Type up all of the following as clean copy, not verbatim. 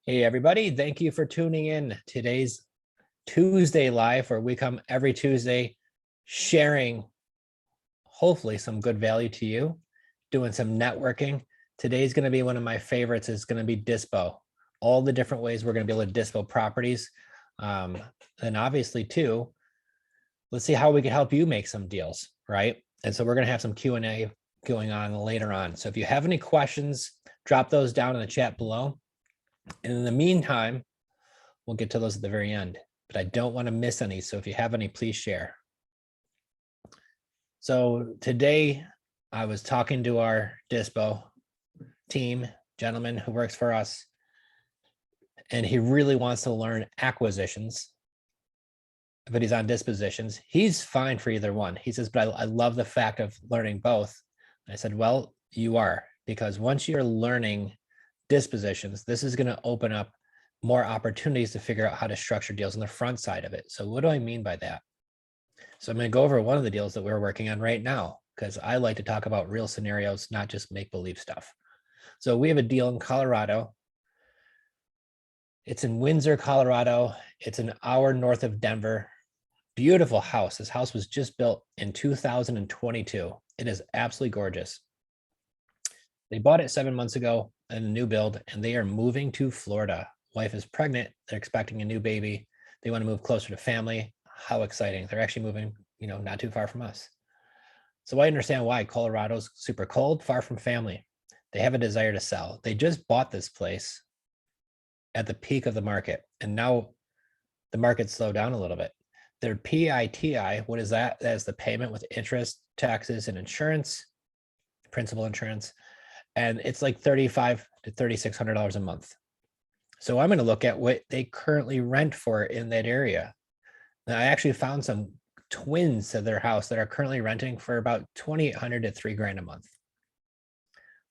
Hey everybody, thank you for tuning in. Today's Tuesday live, where we come every Tuesday sharing hopefully some good value to you, doing some networking. Today's going to be one of my favorites. Is going to be Dispo. All the different ways we're going to be able to Dispo properties. And obviously too, let's see how we can help you make some deals, right? And so we're going to have some Q&A going on later on. So if you have any questions, drop those down in the chat below. And in the meantime, we'll get to those at the very end, but I don't want to miss any. So if you have any, please share. So today I was talking to our Dispo team, gentleman who works for us, and he really wants to learn acquisitions, but he's on dispositions. He's fine for either one. He says, but I love the fact of learning both. I said, well, you are, because once you're learning dispositions, this is going to open up more opportunities to figure out how to structure deals on the front side of it. So what do I mean by that? So I'm going to go over one of the deals that we're working on right now, because I like to talk about real scenarios, not just make-believe stuff. So we have a deal in Colorado. It's in Windsor, Colorado. It's an hour north of Denver. Beautiful house. This house was just built in 2022. It is absolutely gorgeous. They bought it 7 months ago in a new build, and they are moving to Florida. Wife is pregnant. They're expecting a new baby. They want to move closer to family. How exciting. They're actually moving, not too far from us. So I understand why. Colorado's super cold, far from family. They have a desire to sell. They just bought this place at the peak of the market, and now the market slowed down a little bit. Their PITI, what is that? That is the payment with interest, taxes, and insurance, principal insurance. And it's like $3,500 to $3,600 a month. So I'm going to look at what they currently rent for in that area. Now, I actually found some twins to their house that are currently renting for about $2,800 to $3,000 a month.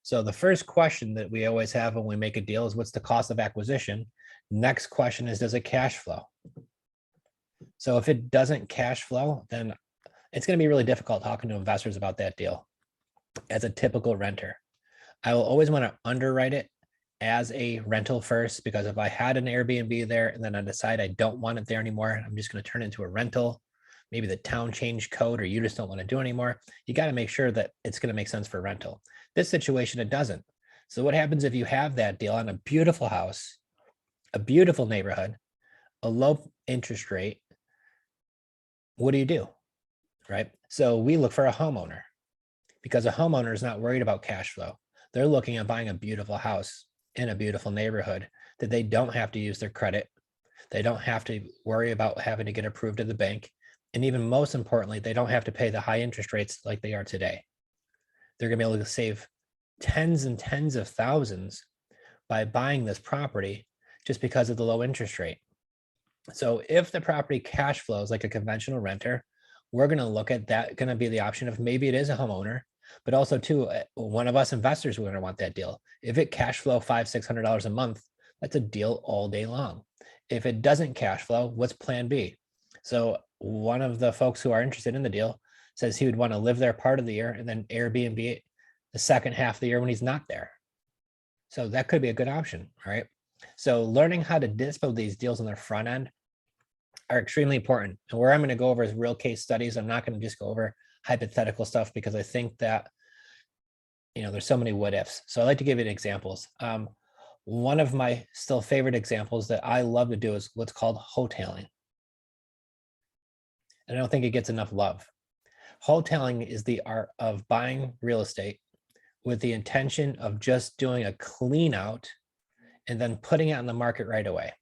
So the first question that we always have when we make a deal is, what's the cost of acquisition? Next question is, does it cash flow? So if it doesn't cash flow, then it's going to be really difficult talking to investors about that deal as a typical renter. I will always want to underwrite it as a rental first, because if I had an Airbnb there and then I decide I don't want it there anymore, I'm just going to turn it into a rental, maybe the town changed code, or you just don't want to do it anymore, you got to make sure that it's going to make sense for rental. This situation, it doesn't. So what happens if you have that deal on a beautiful house, a beautiful neighborhood, a low interest rate? What do? Right? So we look for a homeowner, because a homeowner is not worried about cash flow. They're looking at buying a beautiful house in a beautiful neighborhood that they don't have to use their credit. They don't have to worry about having to get approved at the bank. And even most importantly, they don't have to pay the high interest rates like they are today. They're going to be able to save tens and tens of thousands by buying this property just because of the low interest rate. So if the property cash flows like a conventional renter, we're going to look at that, going to be the option of maybe it is a homeowner, but also too, one of us investors, we're going to want that deal. If it cash flow $500-600 a month, that's a deal all day long. If it doesn't cash flow, what's plan B? So one of the folks who are interested in the deal says he would want to live there part of the year and then Airbnb it the second half of the year when he's not there. So that could be a good option, right? So learning how to dispo these deals on their front end are extremely important. And where I'm going to go over is real case studies. I'm not going to just go over hypothetical stuff, because I think that, there's so many what ifs. So I like to give you examples. One of my still favorite examples that I love to do is what's called hoteling. And I don't think it gets enough love. Hoteling is the art of buying real estate with the intention of just doing a clean out and then putting it on the market right away.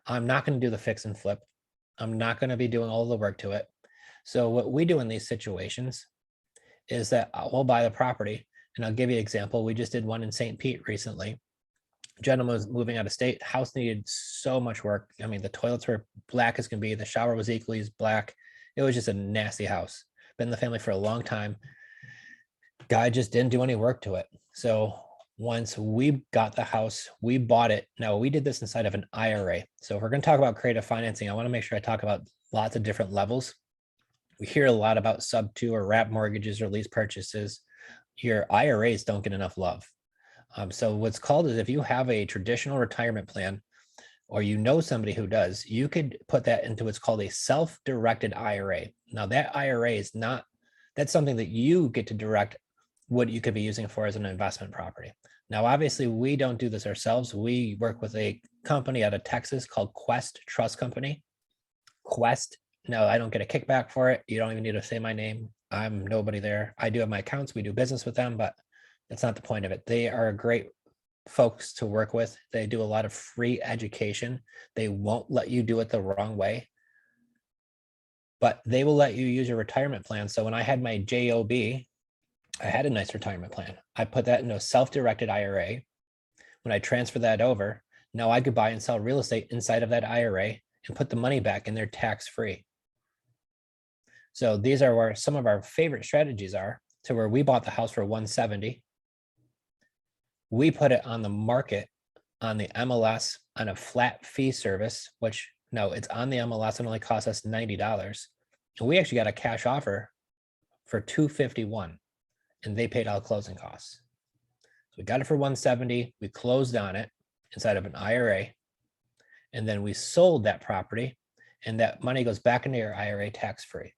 I'm not going to do the fix and flip. I'm not going to be doing all the work to it. So what we do in these situations is that we'll buy the property, and I'll give you an example. We just did one in St. Pete recently. Gentleman was moving out of state. House needed so much work. I mean, the toilets were black as can be. The shower was equally as black. It was just a nasty house. Been in the family for a long time. Guy just didn't do any work to it. So once we got the house, we bought it. Now, we did this inside of an IRA. So if we're going to talk about creative financing, I want to make sure I talk about lots of different levels. We hear a lot about sub 2 or wrap mortgages or lease purchases. Your IRAs don't get enough love. So what's called is, if you have a traditional retirement plan, or you know somebody who does, you could put that into what's called a self-directed IRA. Now that IRA is not, that's something that you get to direct what you could be using for as an investment property. Now, obviously, we don't do this ourselves. We work with a company out of Texas called Quest Trust Company. Quest. No, I don't get a kickback for it. You don't even need to say my name. I'm nobody there. I do have my accounts. We do business with them, but that's not the point of it. They are great folks to work with. They do a lot of free education. They won't let you do it the wrong way, but they will let you use your retirement plan. So when I had my JOB, I had a nice retirement plan. I put that into a self-directed IRA. When I transfer that over, now I could buy and sell real estate inside of that IRA and put the money back in there tax-free. So these are where some of our favorite strategies are, to where we bought the house for 170. We put it on the market on the MLS on a flat fee service, which no, it's on the MLS. It only cost us $90. And we actually got a cash offer for $251, and they paid all closing costs. So we got it for 170. We closed on it inside of an IRA, and then we sold that property, and that money goes back into your IRA tax-free.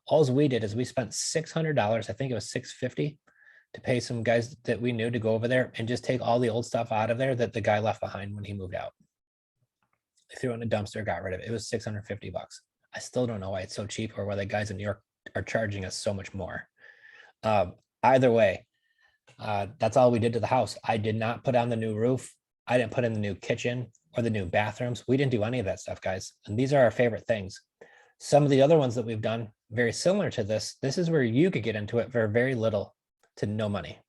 All we did is we spent $600. I think it was $650 to pay some guys that we knew to go over there and just take all the old stuff out of there that the guy left behind when he moved out. They threw it in a dumpster, got rid of it. It was $650. I still don't know why it's so cheap, or why the guys in New York are charging us so much more. Either way, that's all we did to the house. I did not put on the new roof. I didn't put in the new kitchen or the new bathrooms. We didn't do any of that stuff, guys. And these are our favorite things. Some of the other ones that we've done, very similar to this is where you could get into it for very little to no money.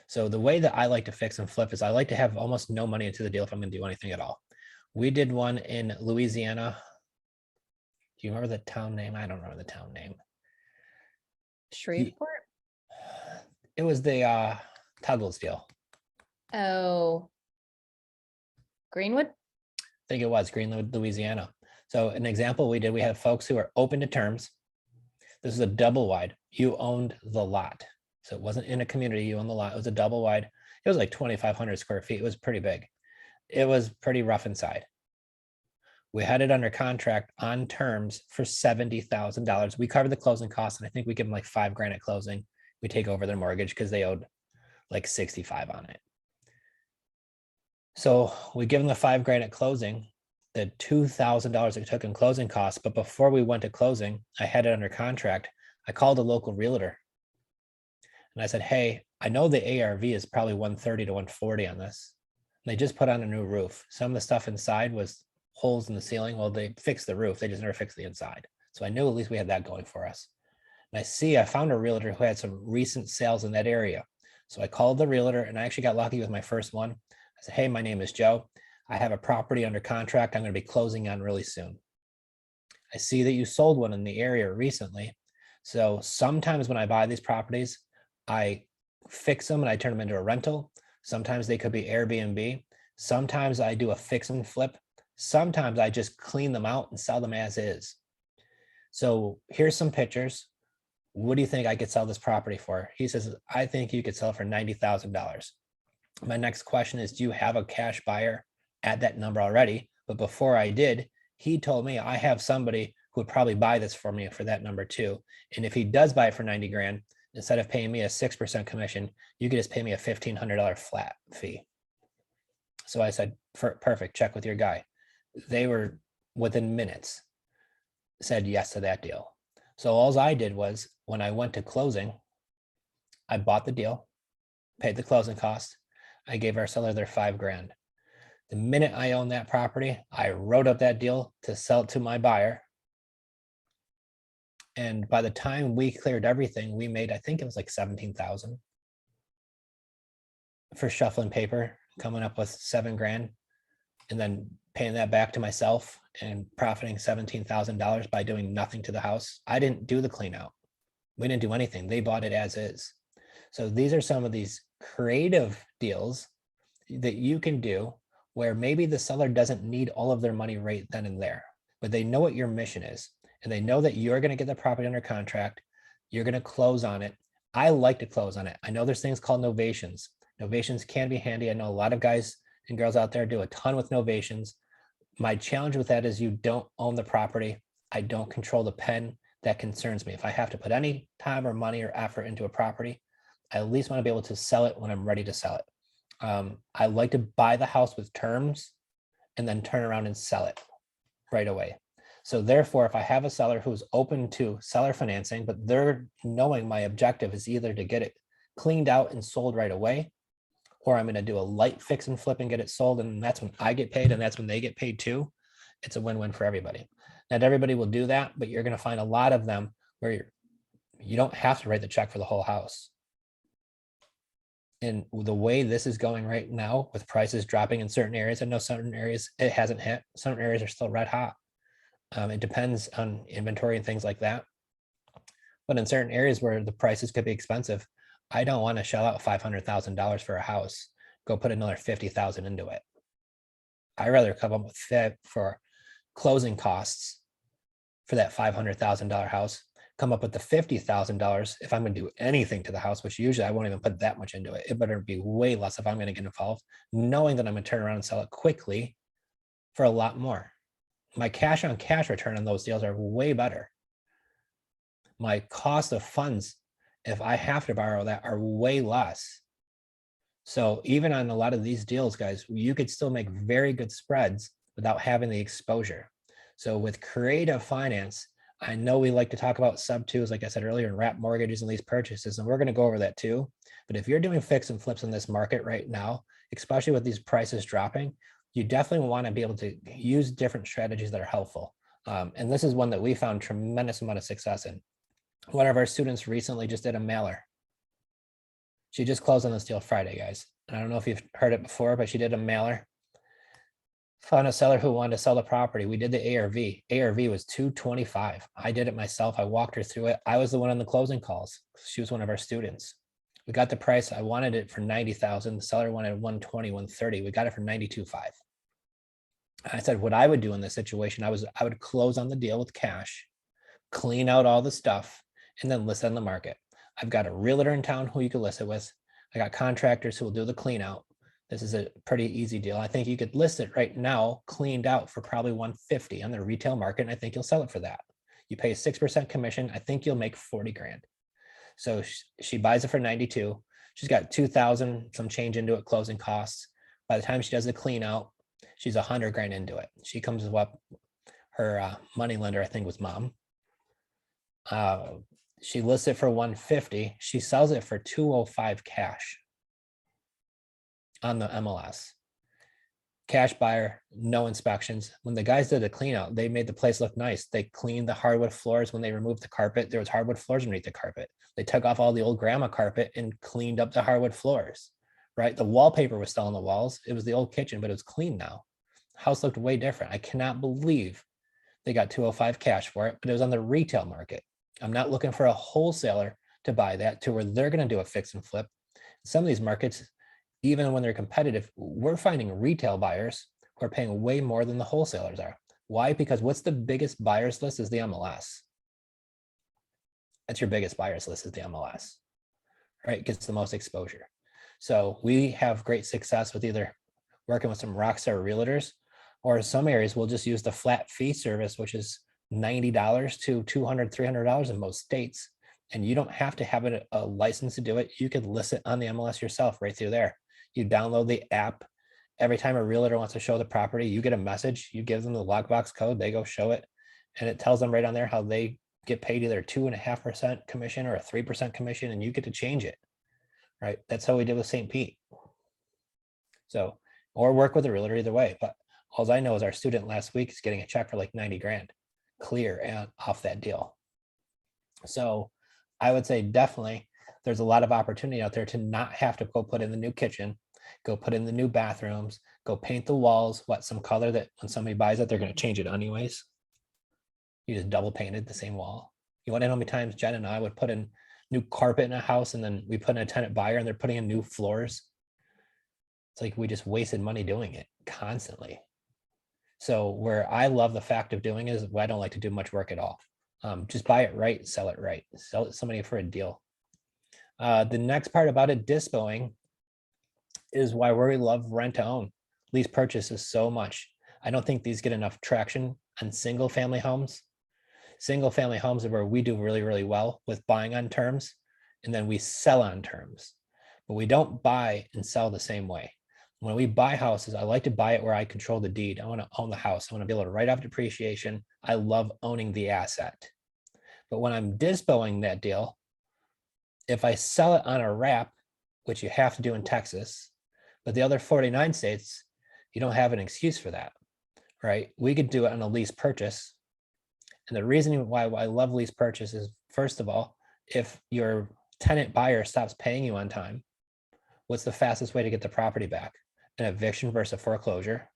So the way that I like to fix and flip is I like to have almost no money into the deal if I'm going to do anything at all. We did one in Louisiana. Do you remember the town name? I don't remember the town name. Shreveport? It was the Tugwell's deal. Oh, Greenwood? I think it was Greenwood, Louisiana. So an example we did, we had folks who are open to terms. This is a double wide. You owned the lot. So it wasn't in a community, you owned the lot. It was a double wide. It was like 2,500 square feet. It was pretty big. It was pretty rough inside. We had it under contract on terms for $70,000. We covered the closing costs, and I think we give them like $5,000 at closing. We take over their mortgage because they owed like 65 on it. So we give them the $5,000 at closing, the $2,000 it took in closing costs. But before we went to closing, I had it under contract. I called a local realtor and I said, hey, I know the ARV is probably 130 to 140 on this. And they just put on a new roof. Some of the stuff inside was holes in the ceiling. Well, they fixed the roof. They just never fixed the inside. So I knew at least we had that going for us. And I found a realtor who had some recent sales in that area. So I called the realtor, and I actually got lucky with my first one. I said, hey, my name is Joe. I have a property under contract I'm going to be closing on really soon. I see that you sold one in the area recently. So sometimes when I buy these properties, I fix them and I turn them into a rental. Sometimes they could be Airbnb. Sometimes I do a fix and flip. Sometimes I just clean them out and sell them as is. So here's some pictures. What do you think I could sell this property for? He says, I think you could sell it for $90,000. My next question is, do you have a cash buyer at that number already? But before I did, he told me I have somebody who would probably buy this for me for that number too. And if he does buy it for 90 grand, instead of paying me a 6% commission, you could just pay me a $1,500 flat fee. So I said, perfect, check with your guy. They were within minutes, said yes to that deal. So all I did was, when I went to closing, I bought the deal, paid the closing cost. I gave our seller their $5,000. The minute I owned that property, I wrote up that deal to sell it to my buyer. And by the time we cleared everything, we made, I think it was like 17,000 for shuffling paper, coming up with $7,000, and then paying that back to myself and profiting $17,000 by doing nothing to the house. I didn't do the clean out. We didn't do anything. They bought it as is. So these are some of these creative deals that you can do where maybe the seller doesn't need all of their money right then and there, but they know what your mission is. And they know that you're going to get the property under contract. You're going to close on it. I like to close on it. I know there's things called novations. Novations can be handy. I know a lot of guys and girls out there do a ton with novations. My challenge with that is you don't own the property. I don't control the pen. That concerns me. If I have to put any time or money or effort into a property, I at least want to be able to sell it when I'm ready to sell it. I like to buy the house with terms and then turn around and sell it right away. So therefore, if I have a seller who's open to seller financing, but they're knowing my objective is either to get it cleaned out and sold right away, or I'm going to do a light fix and flip and get it sold, and that's when I get paid and that's when they get paid too. It's a win-win for everybody. Not everybody will do that, but you're going to find a lot of them where you don't have to write the check for the whole house. And the way this is going right now with prices dropping in certain areas, I know certain areas it hasn't hit, certain areas are still red hot. It depends on inventory and things like that. But in certain areas where the prices could be expensive, I don't want to shell out $500,000 for a house, go put another 50,000 into it. I rather come up with that for closing costs for that $500,000 house, come up with the $50,000 if I'm going to do anything to the house, which usually I won't even put that much into it. It better be way less if I'm going to get involved, knowing that I'm going to turn around and sell it quickly for a lot more. My cash on cash return on those deals are way better. My cost of funds, if I have to borrow that, are way less. So even on a lot of these deals, guys, you could still make very good spreads without having the exposure. So with creative finance, I know we like to talk about sub twos, like I said earlier, and wrap mortgages and lease purchases, and we're going to go over that too. But if you're doing fix and flips in this market right now, especially with these prices dropping, you definitely want to be able to use different strategies that are helpful. And this is one that we found tremendous amount of success in. One of our students recently just did a mailer. She just closed on this deal Friday, guys. And I don't know if you've heard it before, but she did a mailer. Found a seller who wanted to sell the property. We did the ARV. ARV was 225. I did it myself. I walked her through it. I was the one on the closing calls. She was one of our students. We got the price. I wanted it for 90,000. The seller wanted 120, 130. We got it for 92.5. I said, what I would do in this situation, I would close on the deal with cash, clean out all the stuff, and then list it on the market. I've got a realtor in town who you can list it with. I got contractors who will do the clean out. This is a pretty easy deal. I think you could list it right now, cleaned out for probably 150 on the retail market. And I think you'll sell it for that. You pay 6% commission. I think you'll make 40 grand. So she buys it for 92. She's got 2,000 some change into it, closing costs. By the time she does the clean out, she's 100 grand into it. She comes up, her money lender, I think was mom. She lists it for 150. She sells it for 205 cash on the MLS. Cash buyer, no inspections. When the guys did the clean out, they made the place look nice. They cleaned the hardwood floors. When they removed the carpet, there was hardwood floors underneath the carpet. They took off all the old grandma carpet and cleaned up the hardwood floors, right? The wallpaper was still on the walls. It was the old kitchen, but it was clean now. House looked way different. I cannot believe they got 205 cash for it, but it was on the retail market. I'm not looking for a wholesaler to buy that to where they're going to do a fix and flip. Some of these markets, even when they're competitive, we're finding retail buyers who are paying way more than the wholesalers are. Why? Because what's the biggest buyers list is the MLS. That's your biggest buyers list is the MLS, right? It gets the most exposure. So we have great success with either working with some rockstar realtors, or in some areas we'll just use the flat fee service, which is $90 to $200, $300 in most states. And you don't have to have a license to do it. You could list it on the MLS yourself right through there. You download the app. Every time a realtor wants to show the property, you get a message, you give them the lockbox code, they go show it. And it tells them right on there how they get paid either 2.5% commission or a 3% commission, and you get to change it, right? That's how we did with St. Pete. So, or work with a realtor either way. But all I know is our student last week is getting a check for like 90 grand clear and off that deal. So I would say definitely there's a lot of opportunity out there to not have to go put in the new kitchen, go put in the new bathrooms, go paint the walls, some color that when somebody buys it, they're going to change it anyways. You just double painted the same wall. You want to know how many times Jen and I would put in new carpet in a house and then we put in a tenant buyer and they're putting in new floors. It's like we just wasted money doing it constantly. So where I love the fact of doing is I don't like to do much work at all. Just buy it right, sell it right, sell it to somebody for a deal. The next part about it, dispoing, is why we love rent to own. Lease purchases so much. I don't think these get enough traction on single family homes. Single family homes are where we do really, really well with buying on terms, and then we sell on terms. But we don't buy and sell the same way. When we buy houses, I like to buy it where I control the deed. I want to own the house. I want to be able to write off depreciation. I love owning the asset. But when I'm dispoing that deal, if I sell it on a wrap, which you have to do in Texas, but the other 49 states, you don't have an excuse for that, right? We could do it on a lease purchase. And the reason why I love lease purchase is, first of all, if your tenant buyer stops paying you on time, what's the fastest way to get the property back? An eviction versus a foreclosure.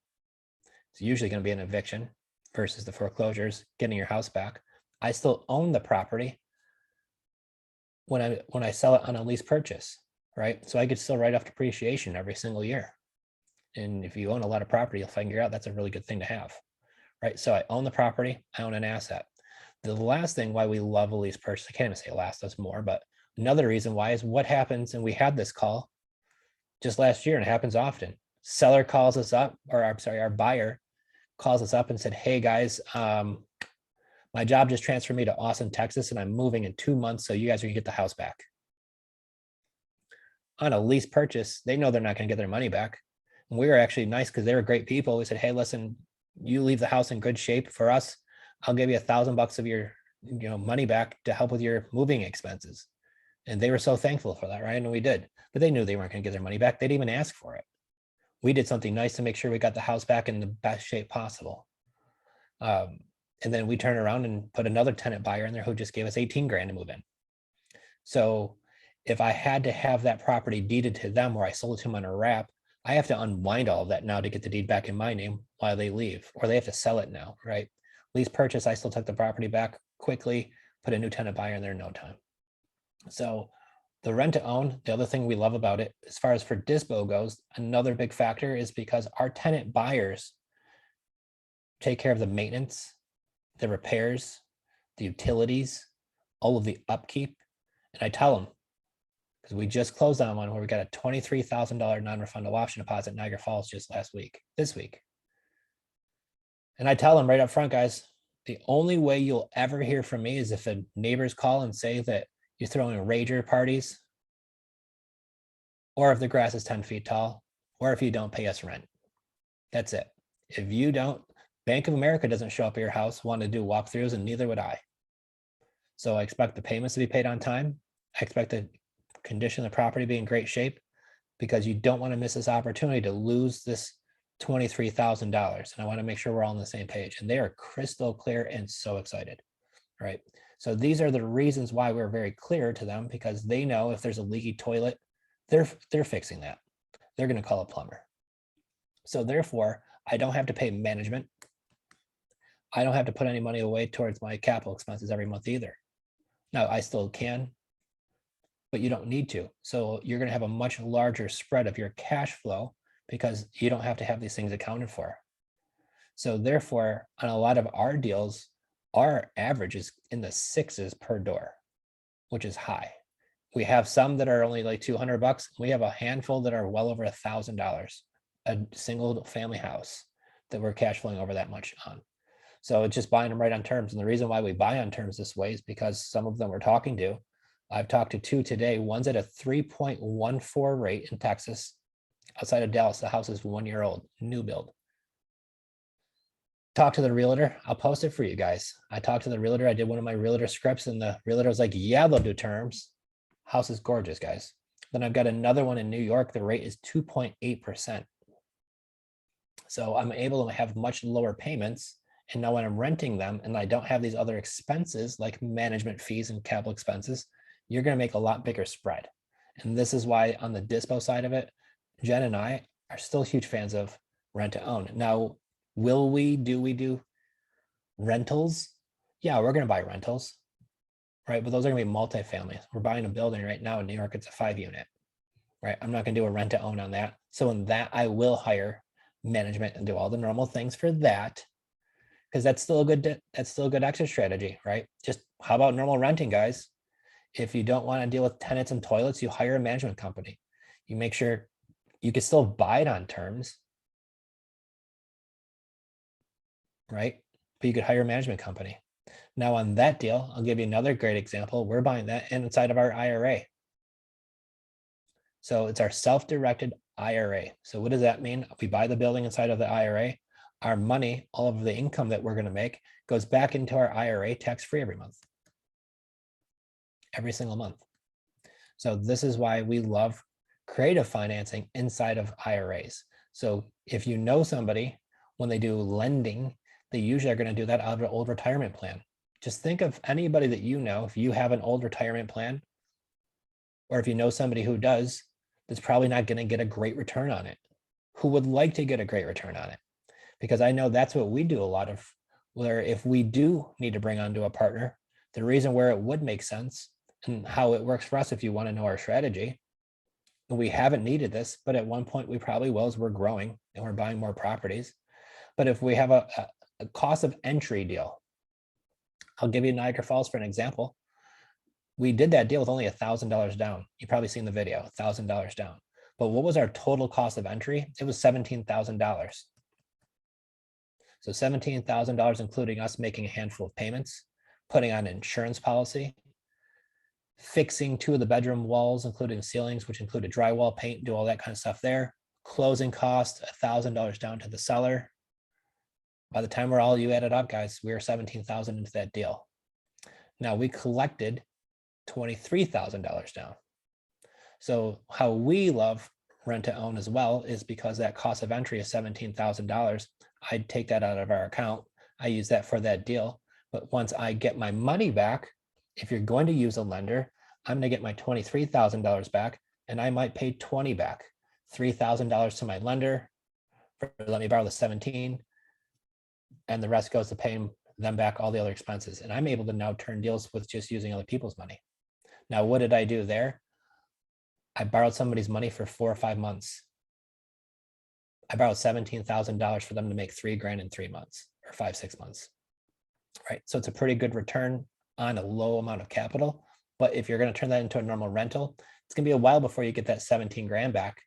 It's usually going to be an eviction versus the foreclosures, getting your house back. I still own the property when I sell it on a lease purchase, right? So I could still write off depreciation every single year. And if you own a lot of property, you'll figure out that's a really good thing to have, right? So I own the property, I own an asset. The last thing why we love a lease purchase, I can't even say last, that's more, but another reason why is what happens, and we had this call just last year, and it happens often. Seller calls us up, or I'm sorry, our buyer calls us up and said, hey guys, my job just transferred me to Austin, Texas, and I'm moving in 2 months, so you guys are gonna get the house back. On a lease purchase, they know they're not gonna get their money back. And we were actually nice because they were great people. We said, hey, listen, you leave the house in good shape for us, I'll give you $1,000 of your money back to help with your moving expenses. And they were so thankful for that, right? And we did, but they knew they weren't gonna get their money back. They didn't even ask for it. We did something nice to make sure we got the house back in the best shape possible. And then we turned around and put another tenant buyer in there who just gave us 18 grand to move in. So if I had to have that property deeded to them or I sold it to them on a wrap, I have to unwind all of that now to get the deed back in my name while they leave, or they have to sell it now, right? Lease purchase, I still took the property back quickly, put a new tenant buyer in there in no time. So the rent to own, the other thing we love about it, as far as for Dispo goes, another big factor is because our tenant buyers take care of the maintenance, the repairs, the utilities, all of the upkeep. And I tell them, because we just closed on one where we got a $23,000 non-refundable option deposit in Niagara Falls just this week. And I tell them right up front, guys, the only way you'll ever hear from me is if the neighbors call and say that you're throwing rager parties, or if the grass is 10 feet tall, or if you don't pay us rent. That's it. If you don't, Bank of America doesn't show up at your house, want to do walkthroughs, and neither would I. So I expect the payments to be paid on time. I expect the condition of the property be in great shape, because you don't want to miss this opportunity to lose this $23,000. And I want to make sure we're all on the same page. And they are crystal clear and so excited, right? So these are the reasons why we're very clear to them, because they know if there's a leaky toilet, they're fixing that. They're going to call a plumber. So therefore, I don't have to pay management. I don't have to put any money away towards my capital expenses every month either. Now, I still can, but you don't need to. So you're going to have a much larger spread of your cash flow because you don't have to have these things accounted for. So therefore, on a lot of our deals, our average is in the 6s per door, which is high. We have some that are only like $200. We have a handful that are well over $1,000, a single family house that we're cash flowing over that much on. So it's just buying them right on terms. And the reason why we buy on terms this way is because some of them we're talking to, I've talked to 2 today. One's at a 3.14 rate in Texas. Outside of Dallas, the house is 1 year old, new build. Talk to the realtor. I'll post it for you guys. I talked to the realtor. I did one of my realtor scripts, and the realtor was like, yeah, they'll do terms. House is gorgeous, guys. Then I've got another one in New York. The rate is 2.8%. So I'm able to have much lower payments. And now when I'm renting them and I don't have these other expenses like management fees and capital expenses, you're going to make a lot bigger spread. And this is why on the Dispo side of it, Jen and I are still huge fans of rent to own. Now, do we do rentals? Yeah, we're going to buy rentals, right? But those are going to be multifamily. We're buying a building right now in New York. It's a 5-unit, right? I'm not going to do a rent to own on that. So in that, I will hire management and do all the normal things for that, because that's still a good exit strategy, right? Just how about normal renting, guys? If you don't want to deal with tenants and toilets, you hire a management company. You make sure you can still buy it on terms, right? But you could hire a management company. Now on that deal, I'll give you another great example. We're buying that inside of our IRA. So it's our self-directed IRA. So what does that mean? We buy the building inside of the IRA. Our money, all of the income that we're going to make, goes back into our IRA tax-free every month. Every single month. So this is why we love creative financing inside of IRAs. So if you know somebody, when they do lending, they usually are going to do that out of an old retirement plan. Just think of anybody that you know, if you have an old retirement plan, or if you know somebody who does, that's probably not going to get a great return on it, who would like to get a great return on it. Because I know that's what we do a lot of, where if we do need to bring onto a partner, the reason where it would make sense and how it works for us, if you want to know our strategy, and we haven't needed this, but at one point we probably will as we're growing and we're buying more properties. But if we have a cost of entry deal, I'll give you Niagara Falls for an example. We did that deal with only $1,000 down. You've probably seen the video, $1,000 down. But what was our total cost of entry? It was $17,000. So $17,000, including us making a handful of payments, putting on an insurance policy, fixing 2 of the bedroom walls, including ceilings, which included drywall, paint, do all that kind of stuff there. Closing cost, $1,000 down to the seller. By the time we're all you added up, guys, we were 17,000 into that deal. Now we collected $23,000 down. So how we love rent to own as well is because that cost of entry is $17,000. I'd take that out of our account. I use that for that deal. But once I get my money back, if you're going to use a lender, I'm going to get my $23,000 back, and I might pay 20 back, $3,000 to my lender for let me borrow the 17, and the rest goes to paying them back all the other expenses. And I'm able to now turn deals with just using other people's money. Now, what did I do there? I borrowed somebody's money for 4 or 5 months. I borrowed $17,000 for them to make $3,000 in 3 months or 5, 6 months. Right. So it's a pretty good return on a low amount of capital. But if you're going to turn that into a normal rental, it's going to be a while before you get that 17 grand back.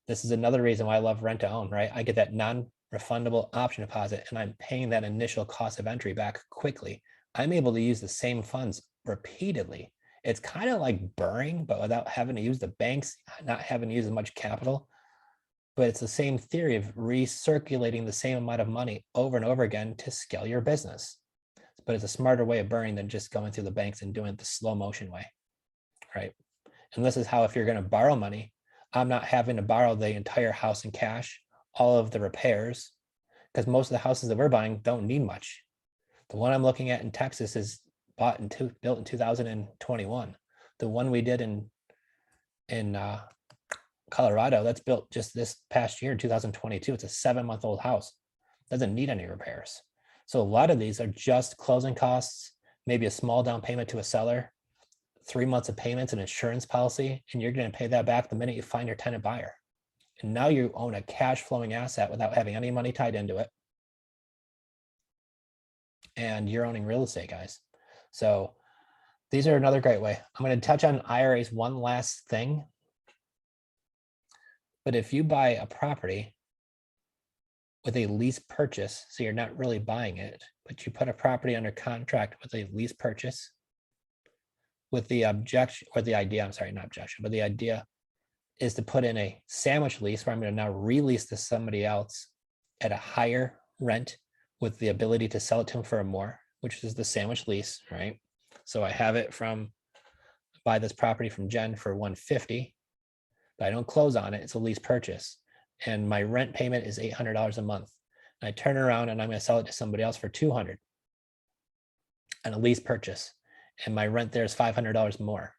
This is another reason why I love rent to own, right? I get that non-refundable option deposit, and I'm paying that initial cost of entry back quickly. I'm able to use the same funds repeatedly. It's kind of like borrowing, but without having to use the banks, not having to use as much capital. But it's the same theory of recirculating the same amount of money over and over again to scale your business. But it's a smarter way of borrowing than just going through the banks and doing it the slow motion way, right? And this is how, if you're going to borrow money, I'm not having to borrow the entire house in cash, all of the repairs, because most of the houses that we're buying don't need much. The one I'm looking at in Texas is built in 2021. The one we did in Colorado, that's built just this past year, 2022. It's a 7-month-old house. Doesn't need any repairs. So a lot of these are just closing costs, maybe a small down payment to a seller, 3 months of payments, and insurance policy, and you're going to pay that back the minute you find your tenant buyer. And now you own a cash flowing asset without having any money tied into it. And you're owning real estate, guys. So these are another great way. I'm going to touch on IRAs one last thing. But if you buy a property with a lease purchase, so you're not really buying it, but you put a property under contract with a lease purchase, with the objection, or the idea, I'm sorry, not objection, but the idea is to put in a sandwich lease where I'm going to now release to somebody else at a higher rent with the ability to sell it to them for a more, which is the sandwich lease, right? So I have it from, buy this property from Jenn for $150, but I don't close on it. It's a lease purchase. And my rent payment is $800 a month. And I turn around and I'm going to sell it to somebody else for $200 and a lease purchase. And my rent there is $500 more.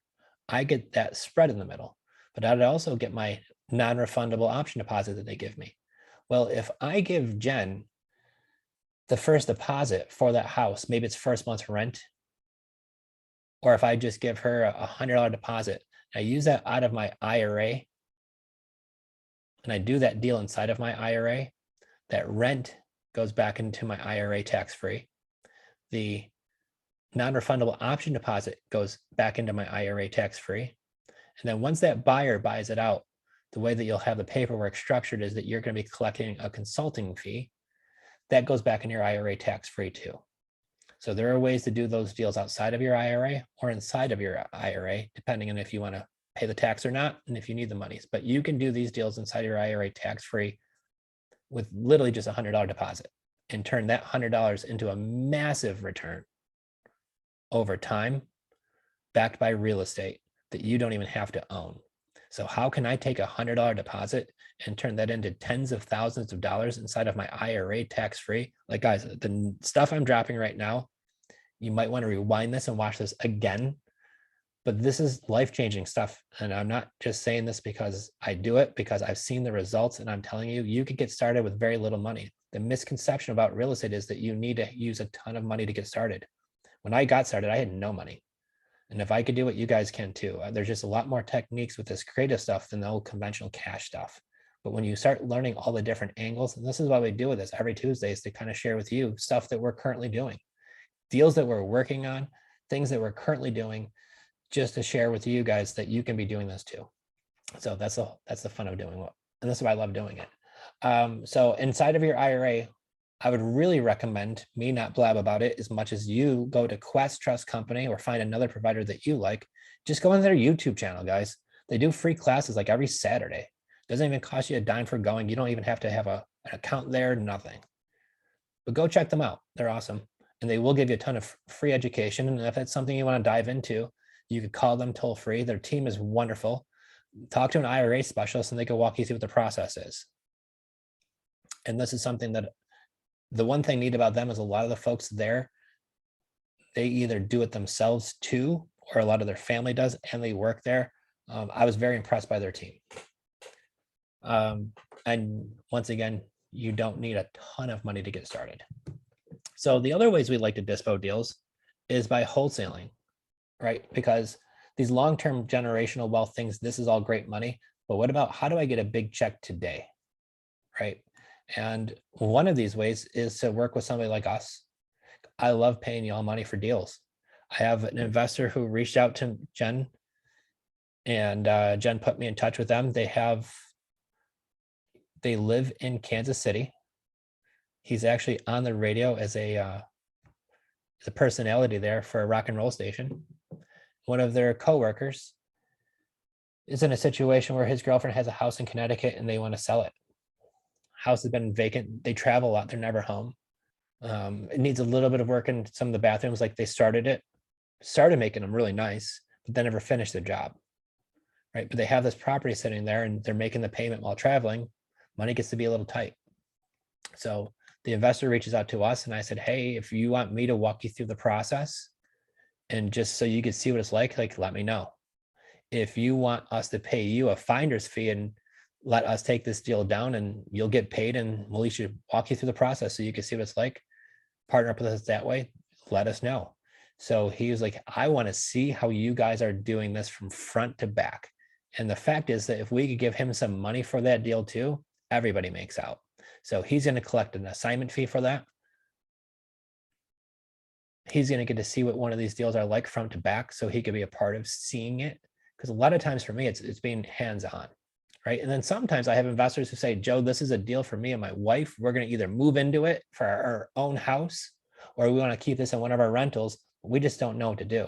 I get that spread in the middle, but I'd also get my non-refundable option deposit that they give me. Well, if I give Jenn the first deposit for that house, maybe it's first month's rent, or if I just give her a $100 deposit, I use that out of my IRA, and I do that deal inside of my IRA, that rent goes back into my IRA tax-free. The non-refundable option deposit goes back into my IRA tax-free. And then once that buyer buys it out, the way that you'll have the paperwork structured is that you're going to be collecting a consulting fee. that goes back in your IRA tax-free too. So there are ways to do those deals outside of your IRA or inside of your IRA, depending on if you want to pay the tax or not, and if you need the monies. But you can do these deals inside your IRA tax-free with literally just $100 deposit and turn that $100 into a massive return over time, backed by real estate that you don't even have to own. So how can I take $100 deposit and turn that into tens of thousands of dollars inside of my IRA tax-free? Like, guys, the stuff I'm dropping right now, you might want to rewind this and watch this again. But this is life-changing stuff. And I'm not just saying this because I do it, because I've seen the results, and I'm telling you, you could get started with very little money. The misconception about real estate is that you need to use a ton of money to get started. When I got started, I had no money. And if I could do it, you guys can too. There's just a lot more techniques with this creative stuff than the old conventional cash stuff. But when you start learning all the different angles, and this is why we do this every Tuesday, is to kind of share with you stuff that we're currently doing, deals that we're working on, things that we're currently doing, just to share with you guys that you can be doing this too. So that's the fun of doing what, and that's why I love doing it. So inside of your IRA, I would really recommend me not blab about it as much as you go to Quest Trust Company or find another provider that you like. Just go on their YouTube channel, guys. They do free classes like every Saturday. Doesn't even cost you a dime for going. You don't even have to have an account there, nothing. But go check them out. They're awesome. And they will give you a ton of free education. And if it's something you want to dive into, you could call them toll free. Their team is wonderful. Talk to an IRA specialist and they can walk you through what the process is. And this is something that the one thing neat about them is a lot of the folks there, they either do it themselves too, or a lot of their family does, and they work there. I was very impressed by their team. And once again, you don't need a ton of money to get started. So the other ways we like to dispo deals is by wholesaling, right? Because these long-term generational wealth things, this is all great money, but what about how do I get a big check today, right? And one of these ways is to work with somebody like us. I love paying y'all money for deals. I have an investor who reached out to Jenn, and Jenn put me in touch with them. They live in Kansas City. He's actually on the radio as a personality there for a rock and roll station. One of their coworkers is in a situation where his girlfriend has a house in Connecticut and they want to sell it. House has been vacant. They travel a lot. They're never home. It needs a little bit of work in some of the bathrooms. Like they started making them really nice, but they never finished the job, right? But they have this property sitting there and they're making the payment while traveling. Money gets to be a little tight. So the investor reaches out to us and I said, hey, if you want me to walk you through the process and just so you can see what it's like let me know. If you want us to pay you a finder's fee and let us take this deal down and you'll get paid and we'll at least walk you through the process so you can see what it's like, partner up with us that way, let us know. So he was like, I want to see how you guys are doing this from front to back. And the fact is that if we could give him some money for that deal too, everybody makes out. So he's going to collect an assignment fee for that. He's going to get to see what one of these deals are like front to back so he could be a part of seeing it. Because a lot of times for me, it's being hands-on. Right. And then sometimes I have investors who say, Joe, this is a deal for me and my wife. We're going to either move into it for our own house or we want to keep this in one of our rentals. We just don't know what to do.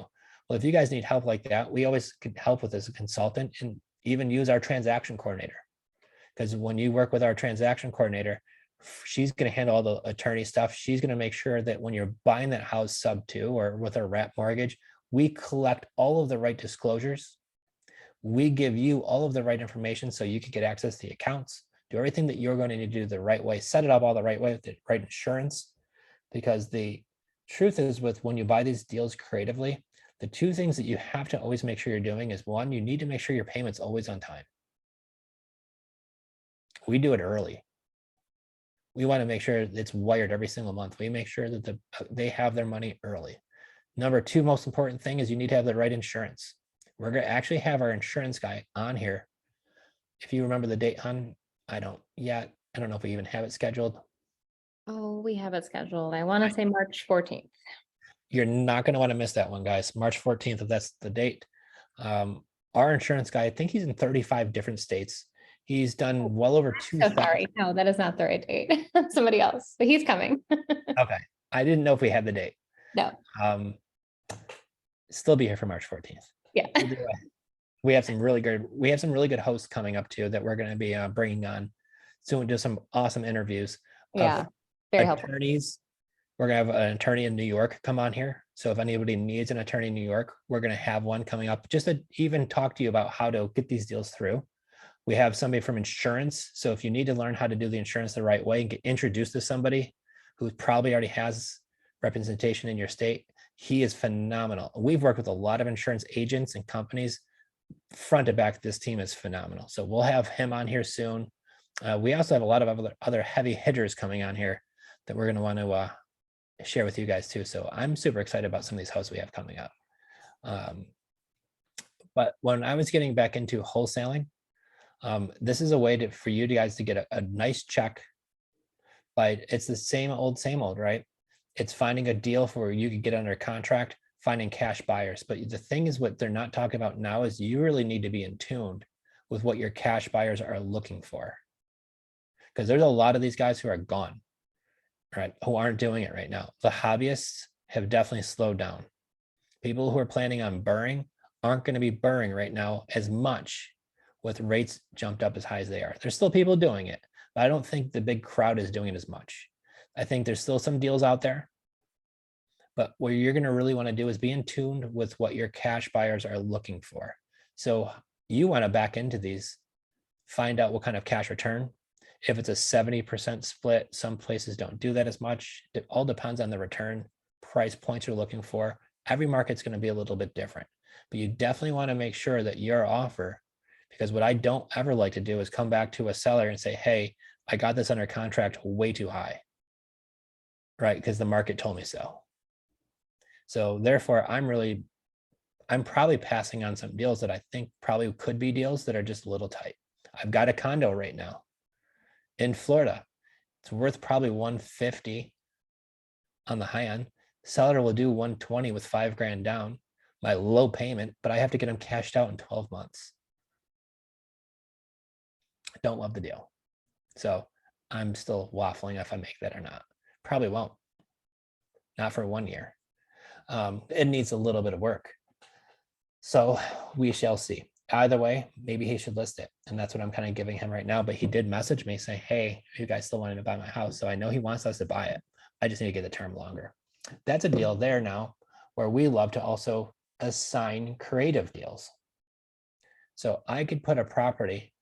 Well, if you guys need help like that, we always can help with as a consultant and even use our transaction coordinator. Because when you work with our transaction coordinator, she's going to handle all the attorney stuff. She's going to make sure that when you're buying that house sub 2 or with a wrap mortgage, we collect all of the right disclosures. We give you all of the right information so you can get access to the accounts, do everything that you're going to need to do the right way, set it up all the right way with the right insurance. Because the truth is with when you buy these deals creatively, the two things that you have to always make sure you're doing is one, you need to make sure your payment's always on time. We do it early. We want to make sure it's wired every single month. We make sure that they have their money early. Number two, most important thing is you need to have the right insurance. We're going to actually have our insurance guy on here. If you remember the date, hon, I don't yet. I don't know if we even have it scheduled. Oh, we have it scheduled. I want to say March 14th. You're not going to want to miss that one, guys. March 14th, if that's the date. Our insurance guy, I think he's in 35 different states. He's done well over So 2,000. sorry. No, that is not the right date. Somebody else, but he's coming. Okay. I didn't know if we had the date. No, Still be here for March 14th. yeah. Either way, we have some really good hosts coming up too that we're going to be bringing on soon. Do some awesome interviews of Yeah, very helpful. attorneys. We're gonna have an attorney in New York come on here. So if anybody needs an attorney in New York, we're gonna have one coming up just to even talk to you about how to get these deals through. We have somebody from insurance. So if you need to learn how to do the insurance the right way and get introduced to somebody who probably already has representation in your state, he is phenomenal. We've worked with a lot of insurance agents and companies. Front to back, this team is phenomenal. So we'll have him on here soon. We also have a lot of other heavy hitters coming on here that we're going to want to share with you guys too. So I'm super excited about some of these hosts we have coming up. But when I was getting back into wholesaling, this is a way for you guys to get a nice check. But it's the same old, right? It's finding a deal for where you could get under contract, finding cash buyers. But the thing is, what they're not talking about now is you really need to be in tune with what your cash buyers are looking for. Because there's a lot of these guys who are gone, right? Who aren't doing it right now. The hobbyists have definitely slowed down. People who are planning on burring aren't going to be burring right now as much with rates jumped up as high as they are. There's still people doing it, but I don't think the big crowd is doing it as much. I think there's still some deals out there, but what you're going to really want to do is be in tune with what your cash buyers are looking for. So you want to back into these, find out what kind of cash return. If it's a 70% split, some places don't do that as much. It all depends on the return price points you're looking for. Every market's going to be a little bit different, but you definitely want to make sure that your offer, because what I don't ever like to do is come back to a seller and say, hey, I got this under contract way too high, right? Because the market told me so. So therefore, I'm probably passing on some deals that I think probably could be deals that are just a little tight. I've got a condo right now in Florida. It's worth probably 150 on the high end. Seller will do 120 with $5,000 down, my low payment, but I have to get them cashed out in 12 months. I don't love the deal. So I'm still waffling if I make that or not. Probably won't. Not for 1 year. It needs a little bit of work. So we shall see. Either way, maybe he should list it. And that's what I'm kind of giving him right now. But he did message me saying, hey, you guys still wanting to buy my house? So I know he wants us to buy it. I just need to get the term longer. That's a deal there now where we love to also assign creative deals. So I could put a property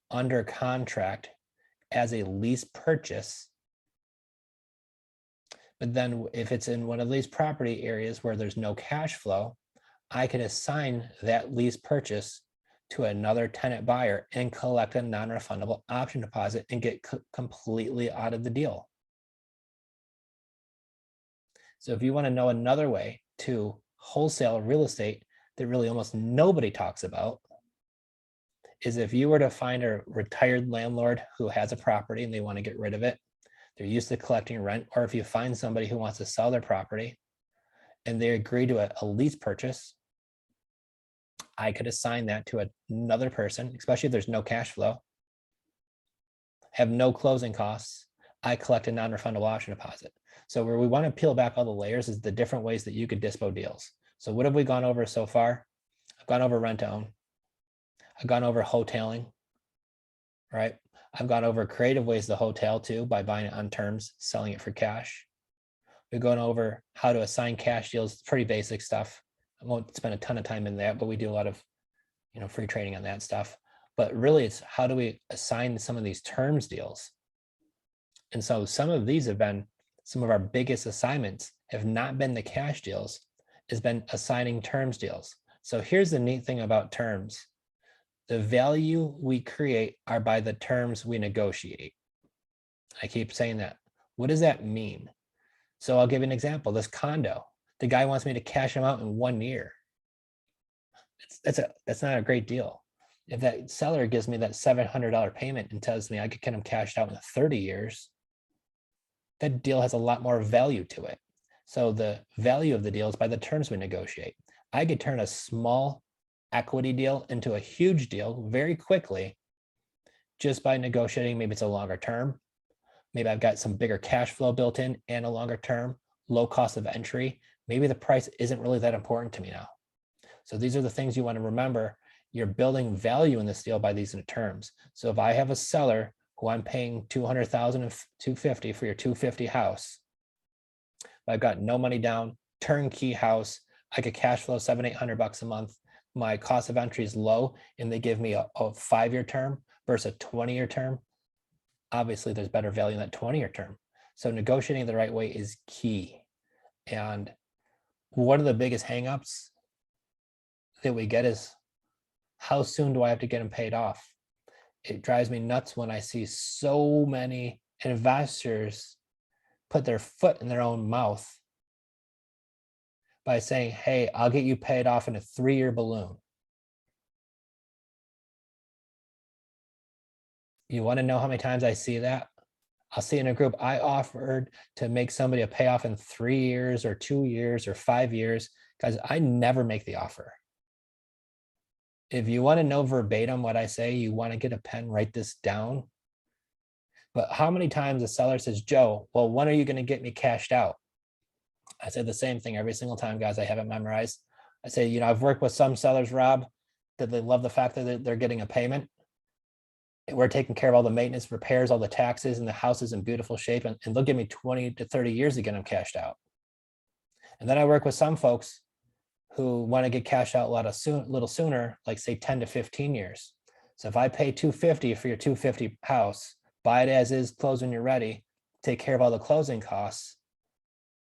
under contract as a lease purchase. But then if it's in one of these property areas where there's no cash flow, I can assign that lease purchase to another tenant buyer and collect a non-refundable option deposit and get completely out of the deal. So if you want to know another way to wholesale real estate that really almost nobody talks about, is if you were to find a retired landlord who has a property and they want to get rid of it, they're used to collecting rent, or if you find somebody who wants to sell their property and they agree to a lease purchase, I could assign that to another person, especially if there's no cash flow, have no closing costs. I collect a non-refundable option deposit. So where we want to peel back all the layers is the different ways that you could dispo deals. So what have we gone over so far? I've gone over rent to own. I've gone over hoteling, right? I've gone over creative ways to hotel too by buying it on terms, selling it for cash. We've gone over how to assign cash deals, pretty basic stuff. I won't spend a ton of time in that, but we do a lot of, free trading on that stuff. But really it's how do we assign some of these terms deals? And so some of these have been some of our biggest assignments have not been the cash deals, has been assigning terms deals. So here's the neat thing about terms. The value we create are by the terms we negotiate. I keep saying that. What does that mean? So I'll give you an example. This condo, the guy wants me to cash him out in 1 year. That's not a great deal. If that seller gives me that $700 payment and tells me I could get him cashed out in 30 years, that deal has a lot more value to it. So the value of the deal is by the terms we negotiate. I could turn a small equity deal into a huge deal very quickly just by negotiating. Maybe it's a longer term. Maybe I've got some bigger cash flow built in and a longer term, low cost of entry. Maybe the price isn't really that important to me now. So these are the things you want to remember. You're building value in this deal by these terms. So if I have a seller who I'm paying $200,000 and $250 for your $250 house, I've got no money down, turnkey house, I could cash flow $700-800 a month. My cost of entry is low, and they give me a 5-year term versus a 20-year term. Obviously, there's better value in that 20-year term. So negotiating the right way is key. And one of the biggest hangups that we get is, how soon do I have to get them paid off? It drives me nuts when I see so many investors put their foot in their own mouth by saying, hey, I'll get you paid off in a 3-year balloon. You want to know how many times I see that? I'll see in a group, I offered to make somebody a payoff in 3 years or 2 years or 5 years. Guys, I never make the offer. If you want to know verbatim what I say, you want to get a pen, write this down. But how many times a seller says, Joe, well, when are you going to get me cashed out? I say the same thing every single time, guys. I have it memorized. I say, you know, I've worked with some sellers, Rob, that they love the fact that they're getting a payment. We're taking care of all the maintenance, repairs, all the taxes, and the house is in beautiful shape. And they'll give me 20 to 30 years to get them cashed out. And then I work with some folks who want to get cashed out a little sooner, like say 10 to 15 years. So if I pay $250 for your $250 house, buy it as is, close when you're ready, take care of all the closing costs,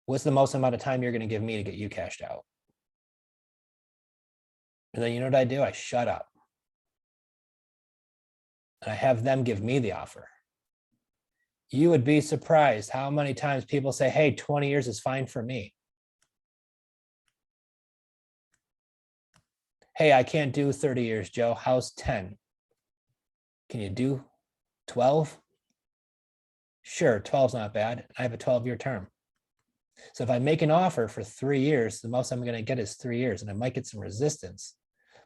what's the most amount of time you're going to give me to get you cashed out? And then you know what I do? I shut up. And I have them give me the offer. You would be surprised how many times people say, hey, 20 years is fine for me. Hey, I can't do 30 years, Joe. How's 10? Can you do 12? Sure, 12's not bad. I have a 12-year term. So if I make an offer for 3 years, the most I'm going to get is 3 years, and I might get some resistance.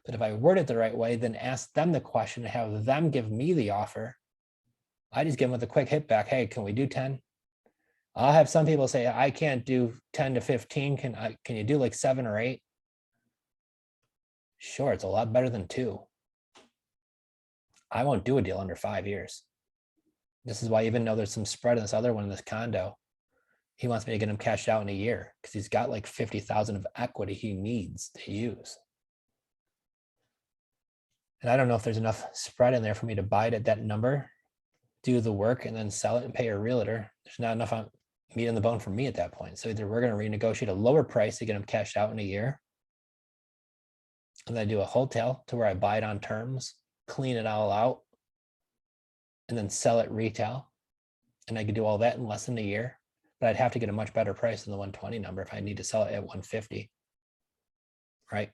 But if I word it the right way, then ask them the question and have them give me the offer, I just give them with a quick hit back. Hey, can we do 10? I'll have some people say, I can't do 10 to 15. Can you do like 7 or 8? Sure, it's a lot better than 2. I won't do a deal under 5 years. This is why, even though there's some spread in this other one, in this condo, he wants me to get him cashed out in a year because he's got like 50,000 of equity he needs to use. And I don't know if there's enough spread in there for me to buy it at that number, do the work, and then sell it and pay a realtor. There's not enough meat on the bone for me at that point. So either we're going to renegotiate a lower price to get him cashed out in a year, and then I do a wholesale to where I buy it on terms, clean it all out, and then sell it retail. And I could do all that in less than a year, but I'd have to get a much better price than the 120 number if I need to sell it at 150, right?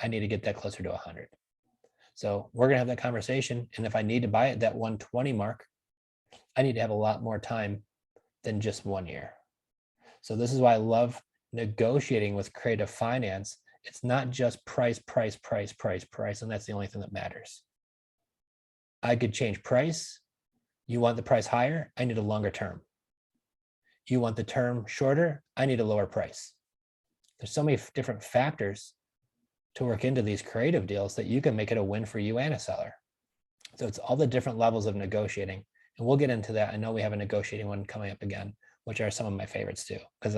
I need to get that closer to 100. So we're going to have that conversation. And if I need to buy it that 120 mark, I need to have a lot more time than just 1 year. So this is why I love negotiating with creative finance. It's not just price, and that's the only thing that matters. I could change price. You want the price higher? I need a longer term. You want the term shorter? I need a lower price. There's so many different factors to work into these creative deals that you can make it a win for you and a seller. So it's all the different levels of negotiating. And we'll get into that. I know we have a negotiating one coming up again, which are some of my favorites too, because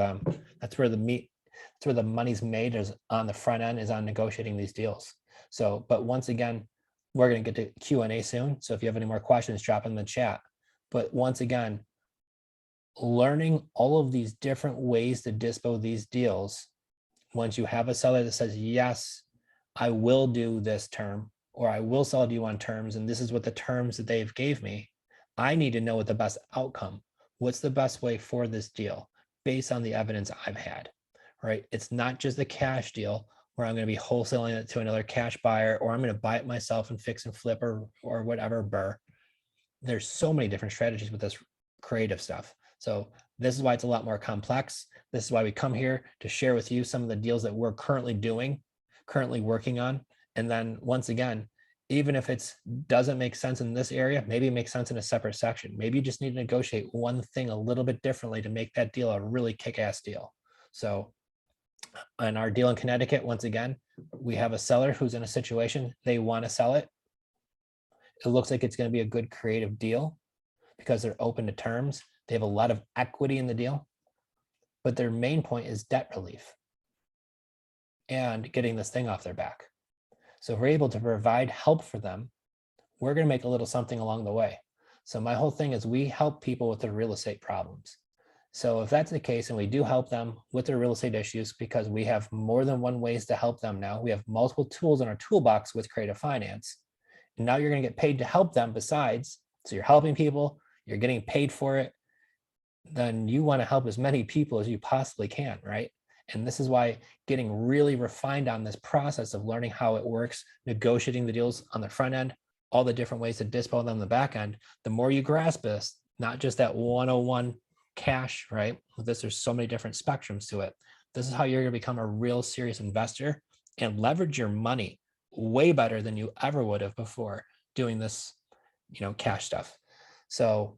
that's where the money's made, is on the front end, is on negotiating these deals. So, but once again, we're going to get to Q&A soon. So if you have any more questions, drop them in the chat. But once again, learning all of these different ways to dispo these deals. Once you have a seller that says, yes, I will do this term, or I will sell to you on terms, and this is what the terms that they've gave me, I need to know what the best outcome, what's the best way for this deal based on the evidence I've had, right? It's not just a cash deal where I'm going to be wholesaling it to another cash buyer, or I'm going to buy it myself and fix and flip or whatever burr. There's so many different strategies with this creative stuff. So this is why it's a lot more complex. This is why we come here to share with you some of the deals that we're currently doing, currently working on. And then once again, even if it's doesn't make sense in this area, maybe it makes sense in a separate section. Maybe you just need to negotiate one thing a little bit differently to make that deal a really kick-ass deal. So on our deal in Connecticut, once again, we have a seller who's in a situation, they want to sell it. It looks like it's going to be a good creative deal because they're open to terms. They have a lot of equity in the deal, but their main point is debt relief and getting this thing off their back. So if we're able to provide help for them, we're going to make a little something along the way. So my whole thing is we help people with their real estate problems. So if that's the case, and we do help them with their real estate issues, because we have more than one ways to help them now. We have multiple tools in our toolbox with creative finance. And now you're going to get paid to help them besides. So you're helping people, you're getting paid for it. Then you want to help as many people as you possibly can, right? And this is why getting really refined on this process of learning how it works, negotiating the deals on the front end, all the different ways to dispo them on the back end, the more you grasp this, not just that 101 cash, right? With this, there's so many different spectrums to it. This is how you're going to become a real serious investor and leverage your money way better than you ever would have before doing this, cash stuff. So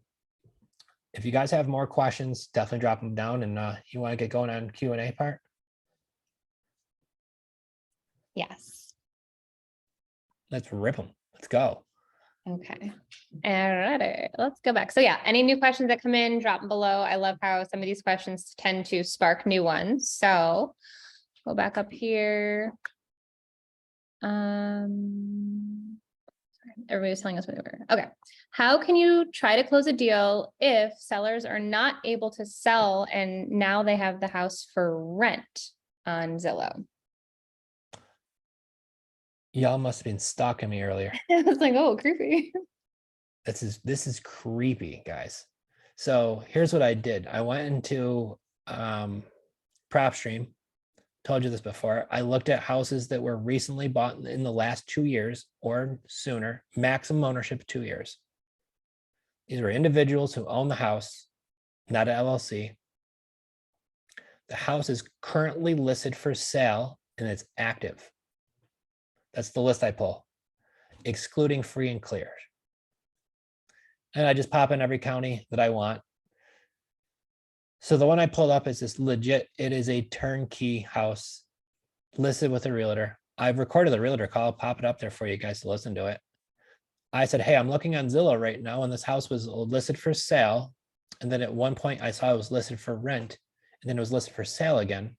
if you guys have more questions, definitely drop them down, and you want to get going on Q&A part? Yes. Let's rip them. Let's go. Okay. Alrighty, let's go back. So yeah, any new questions that come in, drop them below. I love how some of these questions tend to spark new ones. So go back up here. Everybody's telling us whatever. Okay. How can you try to close a deal if sellers are not able to sell and now they have the house for rent on Zillow? Y'all must have been stalking me earlier. I was like, oh, creepy. This is creepy, guys. So here's what I did. I went into PropStream. Told you this before. I looked at houses that were recently bought in the last 2 years or sooner, maximum ownership 2 years. These were individuals who own the house, not an LLC. The house is currently listed for sale and it's active. That's the list I pull, excluding free and clear. And I just pop in every county that I want. So the one I pulled up is this legit, it is a turnkey house listed with a realtor. I've recorded the realtor call, I'll pop it up there for you guys to listen to it. I said, hey, I'm looking on Zillow right now, and this house was listed for sale. And then at one point I saw it was listed for rent, and then it was listed for sale again.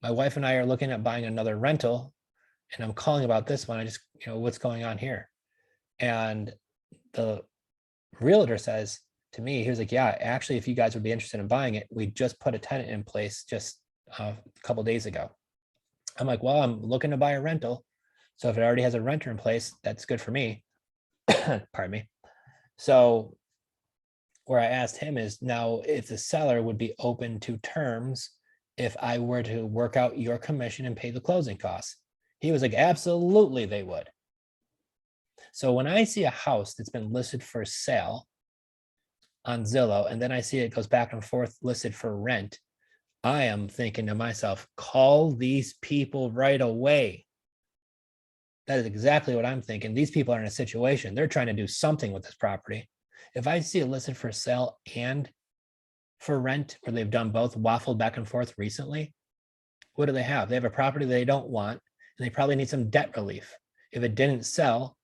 My wife and I are looking at buying another rental, and I'm calling about this one. I just, what's going on here? And the realtor says to me, he was like, yeah, actually, if you guys would be interested in buying it, we just put a tenant in place just a couple days ago. I'm like, well, I'm looking to buy a rental. So if it already has a renter in place, that's good for me. Pardon me. So where I asked him is now if the seller would be open to terms if I were to work out your commission and pay the closing costs. He was like, absolutely, they would. So when I see a house that's been listed for sale on Zillow, and then I see it goes back and forth listed for rent, I am thinking to myself, call these people right away. That is exactly what I'm thinking. These people are in a situation, they're trying to do something with this property. If I see it listed for sale and for rent, or they've done both, waffled back and forth recently, what do they have? They have a property they don't want, and they probably need some debt relief. If it didn't sell,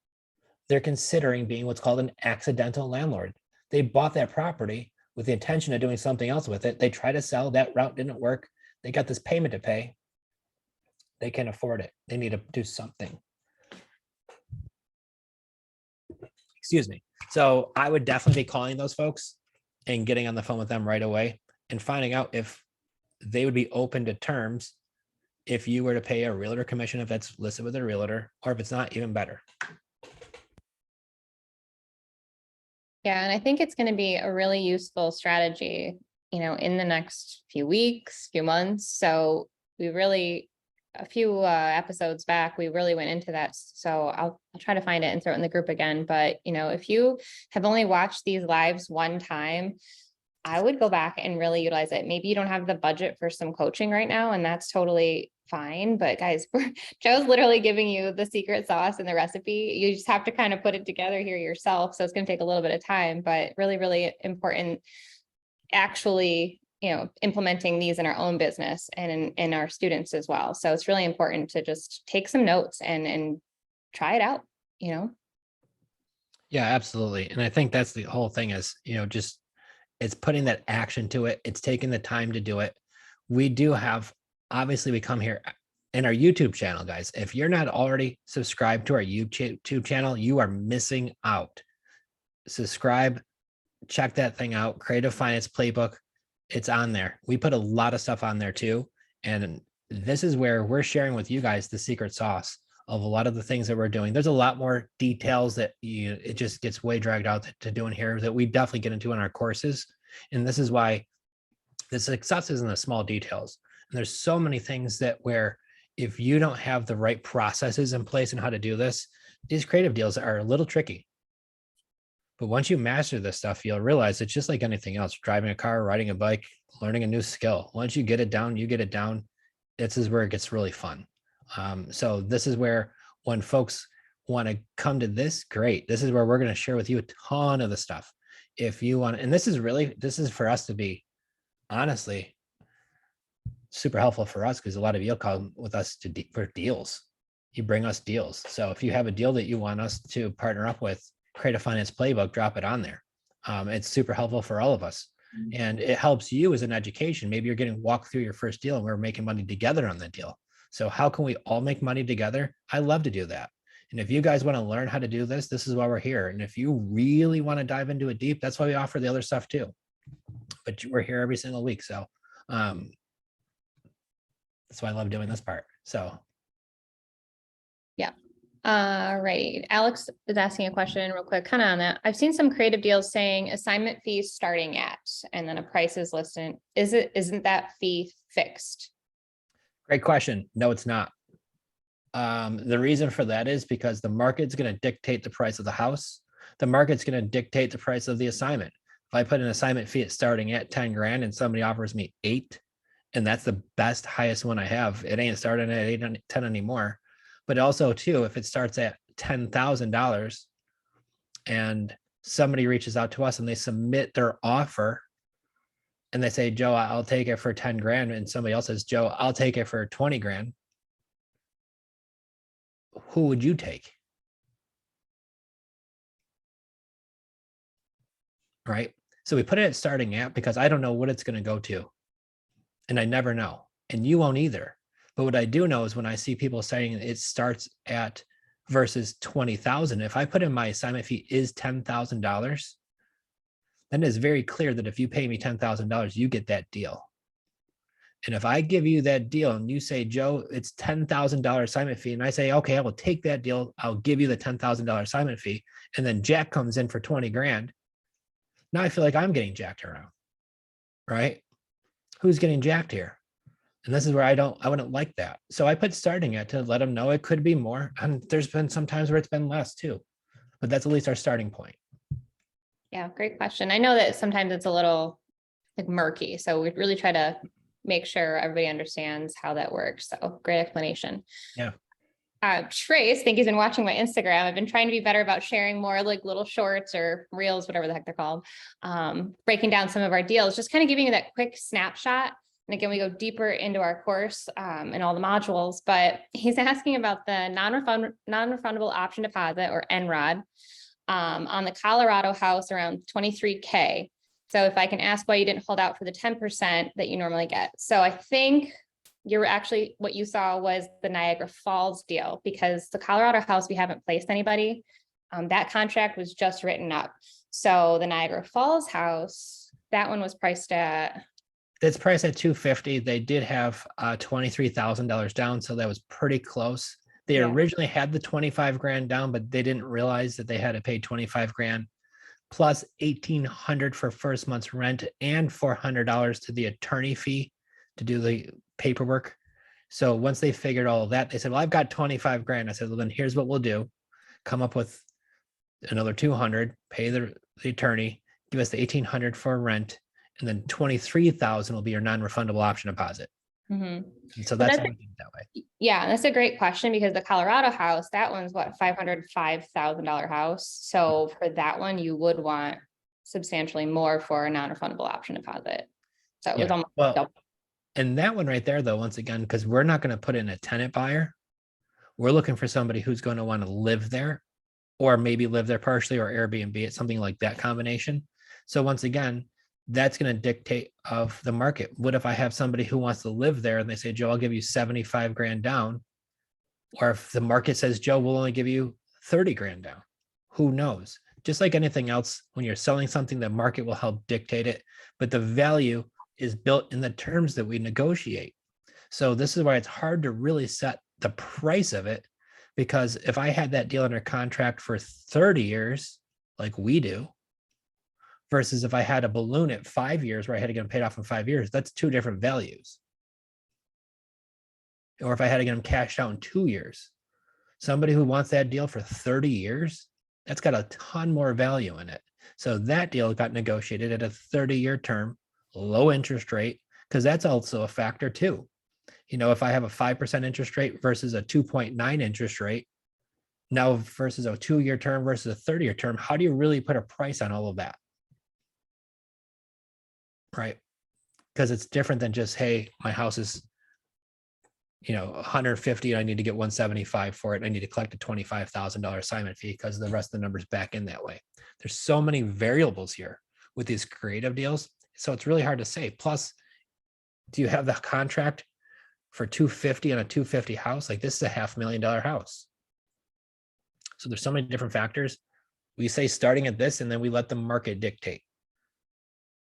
they're considering being what's called an accidental landlord. They bought that property with the intention of doing something else with it. They tried to sell, that route didn't work. They got this payment to pay. They can't afford it. They need to do something. Excuse me. So I would definitely be calling those folks and getting on the phone with them right away and finding out if they would be open to terms if you were to pay a realtor commission, if that's listed with a realtor, or if it's not, even better. Yeah, and I think it's going to be a really useful strategy, in the next few weeks, few months. So we really, a few episodes back, we really went into that. So I'll try to find it and throw it in the group again. But, if you have only watched these lives one time, I would go back and really utilize it. Maybe you don't have the budget for some coaching right now, and that's totally fine. But guys, Joe's literally giving you the secret sauce and the recipe. You just have to kind of put it together here yourself. So it's going to take a little bit of time, but really, really important actually, implementing these in our own business and in our students as well. So it's really important to just take some notes and try it out, Yeah, absolutely. And I think that's the whole thing is, just it's putting that action to it. It's taking the time to do it. We do have, obviously we come here in our YouTube channel, guys. If you're not already subscribed to our YouTube channel, you are missing out. Subscribe, check that thing out. Creative Finance Playbook. It's on there. We put a lot of stuff on there too. And this is where we're sharing with you guys the secret sauce of a lot of the things that we're doing. There's a lot more details that it just gets way dragged out to doing here that we definitely get into in our courses. And this is why the success is in the small details. And there's so many things that where if you don't have the right processes in place and how to do this, these creative deals are a little tricky. But once you master this stuff, you'll realize it's just like anything else, driving a car, riding a bike, learning a new skill. Once you get it down, you get it down. This is where it gets really fun. So this is where when folks want to come to this, great. This is where we're going to share with you a ton of the stuff. If you want, and this is for us to be honestly super helpful for us because a lot of you come with us for deals. You bring us deals. So if you have a deal that you want us to partner up with, Creative Finance Playbook, drop it on there. It's super helpful for all of us. And it helps you as an education. Maybe you're getting walked through your first deal and we're making money together on that deal. So how can we all make money together? I love to do that. And if you guys want to learn how to do this, this is why we're here. And if you really want to dive into it deep, that's why we offer the other stuff too. But we're here every single week. So that's why I love doing this part. So. Yeah. Right. Alex is asking a question real quick, kind of on that. I've seen some creative deals saying assignment fees starting at, and then a price is listed. Isn't that fee fixed? Great question. No, it's not. The reason for that is because the market's going to dictate the price of the house. The market's going to dictate the price of the assignment. If I put an assignment fee at starting at 10 grand and somebody offers me 8, and that's the best, highest one I have, it ain't starting at 8, 10 anymore. But also too, if it starts at $10,000 and somebody reaches out to us and they submit their offer and they say, Joe, I'll take it for 10 grand. And somebody else says, Joe, I'll take it for 20 grand. Who would you take? Right. So we put it at starting at because I don't know what it's going to go to. And I never know. And you won't either. But what I do know is when I see people saying it starts at versus 20,000, if I put in my assignment fee is $10,000, then it's very clear that if you pay me $10,000, you get that deal. And if I give you that deal and you say, Joe, it's $10,000 assignment fee, and I say, okay, I will take that deal. I'll give you the $10,000 assignment fee. And then Jack comes in for 20 grand. Now I feel like I'm getting jacked around, right? Who's getting jacked here? And this is where I wouldn't like that. So I put starting at to let them know it could be more. And there's been some times where it's been less too, but that's at least our starting point. Yeah, great question. I know that sometimes it's a little like murky. So we really try to make sure everybody understands how that works. So great explanation. Yeah. Trace, I think he's been watching my Instagram. I've been trying to be better about sharing more like little shorts or reels, whatever the heck they're called, breaking down some of our deals, just kind of giving you that quick snapshot. And again, we go deeper into our course and all the modules, but he's asking about the non-refundable option deposit or NROD on the Colorado house around 23K. So if I can ask why you didn't hold out for the 10% that you normally get. So I think you're actually, what you saw was the Niagara Falls deal because the Colorado house, we haven't placed anybody. That contract was just written up. So the Niagara Falls house, that one was priced at, it's priced at $250. They did have $23,000 down, so that was pretty close. They originally had the 25 grand down, but they didn't realize that they had to pay 25 grand plus 1,800 for first month's rent and $400 to the attorney fee to do the paperwork. So once they figured all of that, they said, well, I've got 25 grand. I said, well, then here's what we'll do. Come up with another 200, pay the attorney, give us the 1,800 for rent, and then 23,000 will be your non-refundable option deposit. Mhm. And so But that's that's, how I think that way. yeah, that's a great question because the Colorado house, that one's what, $505,000 house. So for that one, you would want substantially more for a non-refundable option deposit. So it was Yeah. almost Well, double. and that one right there, though, once again, because we're not going to put in a tenant buyer, we're looking for somebody who's going to want to live there or maybe live there partially or Airbnb it, something like that combination. So once again, that's going to dictate of the market. What if I have somebody who wants to live there and they say, Joe, I'll give you 75 grand down. Or if the market says, Joe, we'll only give you 30 grand down. Who knows? Just like anything else, when you're selling something, the market will help dictate it. But the value is built in the terms that we negotiate. So this is why it's hard to really set the price of it, because if I had that deal under contract for 30 years, like we do, versus if I had a balloon at 5 years where I had to get them paid off in 5 years, that's two different values. Or if I had to get them cashed out in 2 years, somebody who wants that deal for 30 years, that's got a ton more value in it. So that deal got negotiated at a 30-year term, low interest rate, because that's also a factor too. If I have a 5% interest rate versus a 2.9 interest rate, now versus a 2-year term versus a 30-year term, how do you really put a price on all of that? Right? Because it's different than just, hey, my house is 150 and I need to get 175 for it. And I need to collect a $25,000 assignment fee because the rest of the numbers back in that way. There's so many variables here with these creative deals. So it's really hard to say. Plus, do you have the contract for 250 on a 250 house? Like this is a $500,000 house. So there's so many different factors. We say starting at this, and then we let the market dictate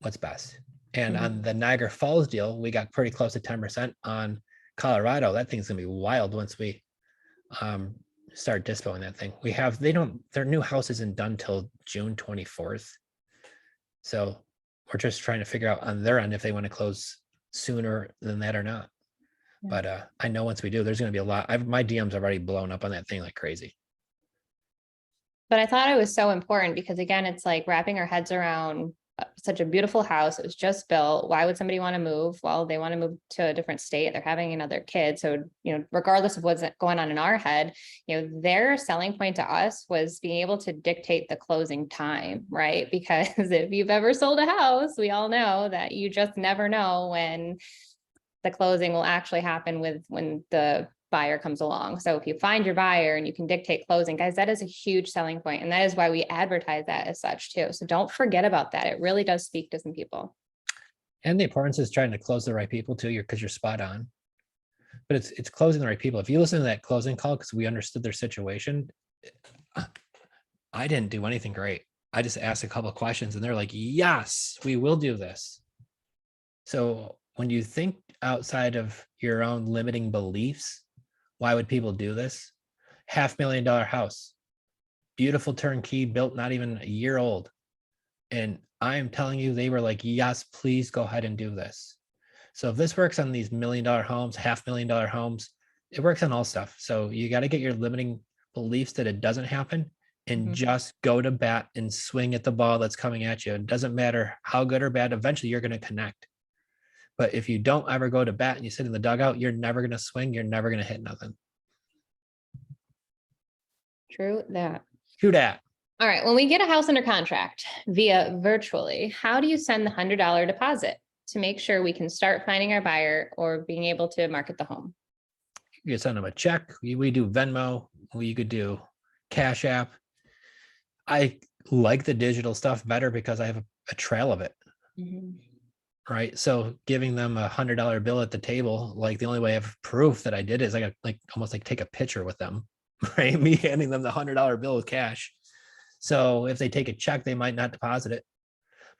what's best. And on the Niagara Falls deal, we got pretty close to 10% on Colorado. That thing's gonna be wild once we start dispoing that thing. Their new house isn't done till June 24th. So we're just trying to figure out on their end if they want to close sooner than that or not. Yeah. But I know once we do, there's gonna be a lot. My DMs are already blown up on that thing like crazy. But I thought it was so important because again, it's like wrapping our heads around such a beautiful house. It was just built. Why would somebody want to move? Well, they want to move to a different state. They're having another kid. So, regardless of what's going on in our head, their selling point to us was being able to dictate the closing time, right? Because if you've ever sold a house, we all know that you just never know when the closing will actually happen when the buyer comes along. So if you find your buyer and you can dictate closing, guys, that is a huge selling point. And that is why we advertise that as such too. So don't forget about that. It really does speak to some people. And the importance is trying to close the right people too, because you're spot on. But it's closing the right people. If you listen to that closing call, because we understood their situation, I didn't do anything great. I just asked a couple of questions and they're like, yes, we will do this. So when you think outside of your own limiting beliefs, why would people do this? $500,000 house, beautiful turnkey, built not even a year old. And I'm telling you, they were like, yes, please go ahead and do this. So if this works on these $1 million homes, $500,000 homes, it works on all stuff. So you got to get your limiting beliefs that it doesn't happen and just go to bat and swing at the ball that's coming at you. It doesn't matter how good or bad, eventually you're going to connect. But if you don't ever go to bat and you sit in the dugout, you're never going to swing. You're never going to hit nothing. True that. True that. All right. When we get a house under contract via virtually, how do you send the $100 deposit to make sure we can start finding our buyer or being able to market the home? You can send them a check. We do Venmo. You could do Cash App. I like the digital stuff better because I have a trail of it. Right. So giving them $100 bill at the table, like the only way I have proof that I did is I got almost take a picture with them, right? Me handing them the $100 bill with cash. So if they take a check, they might not deposit it.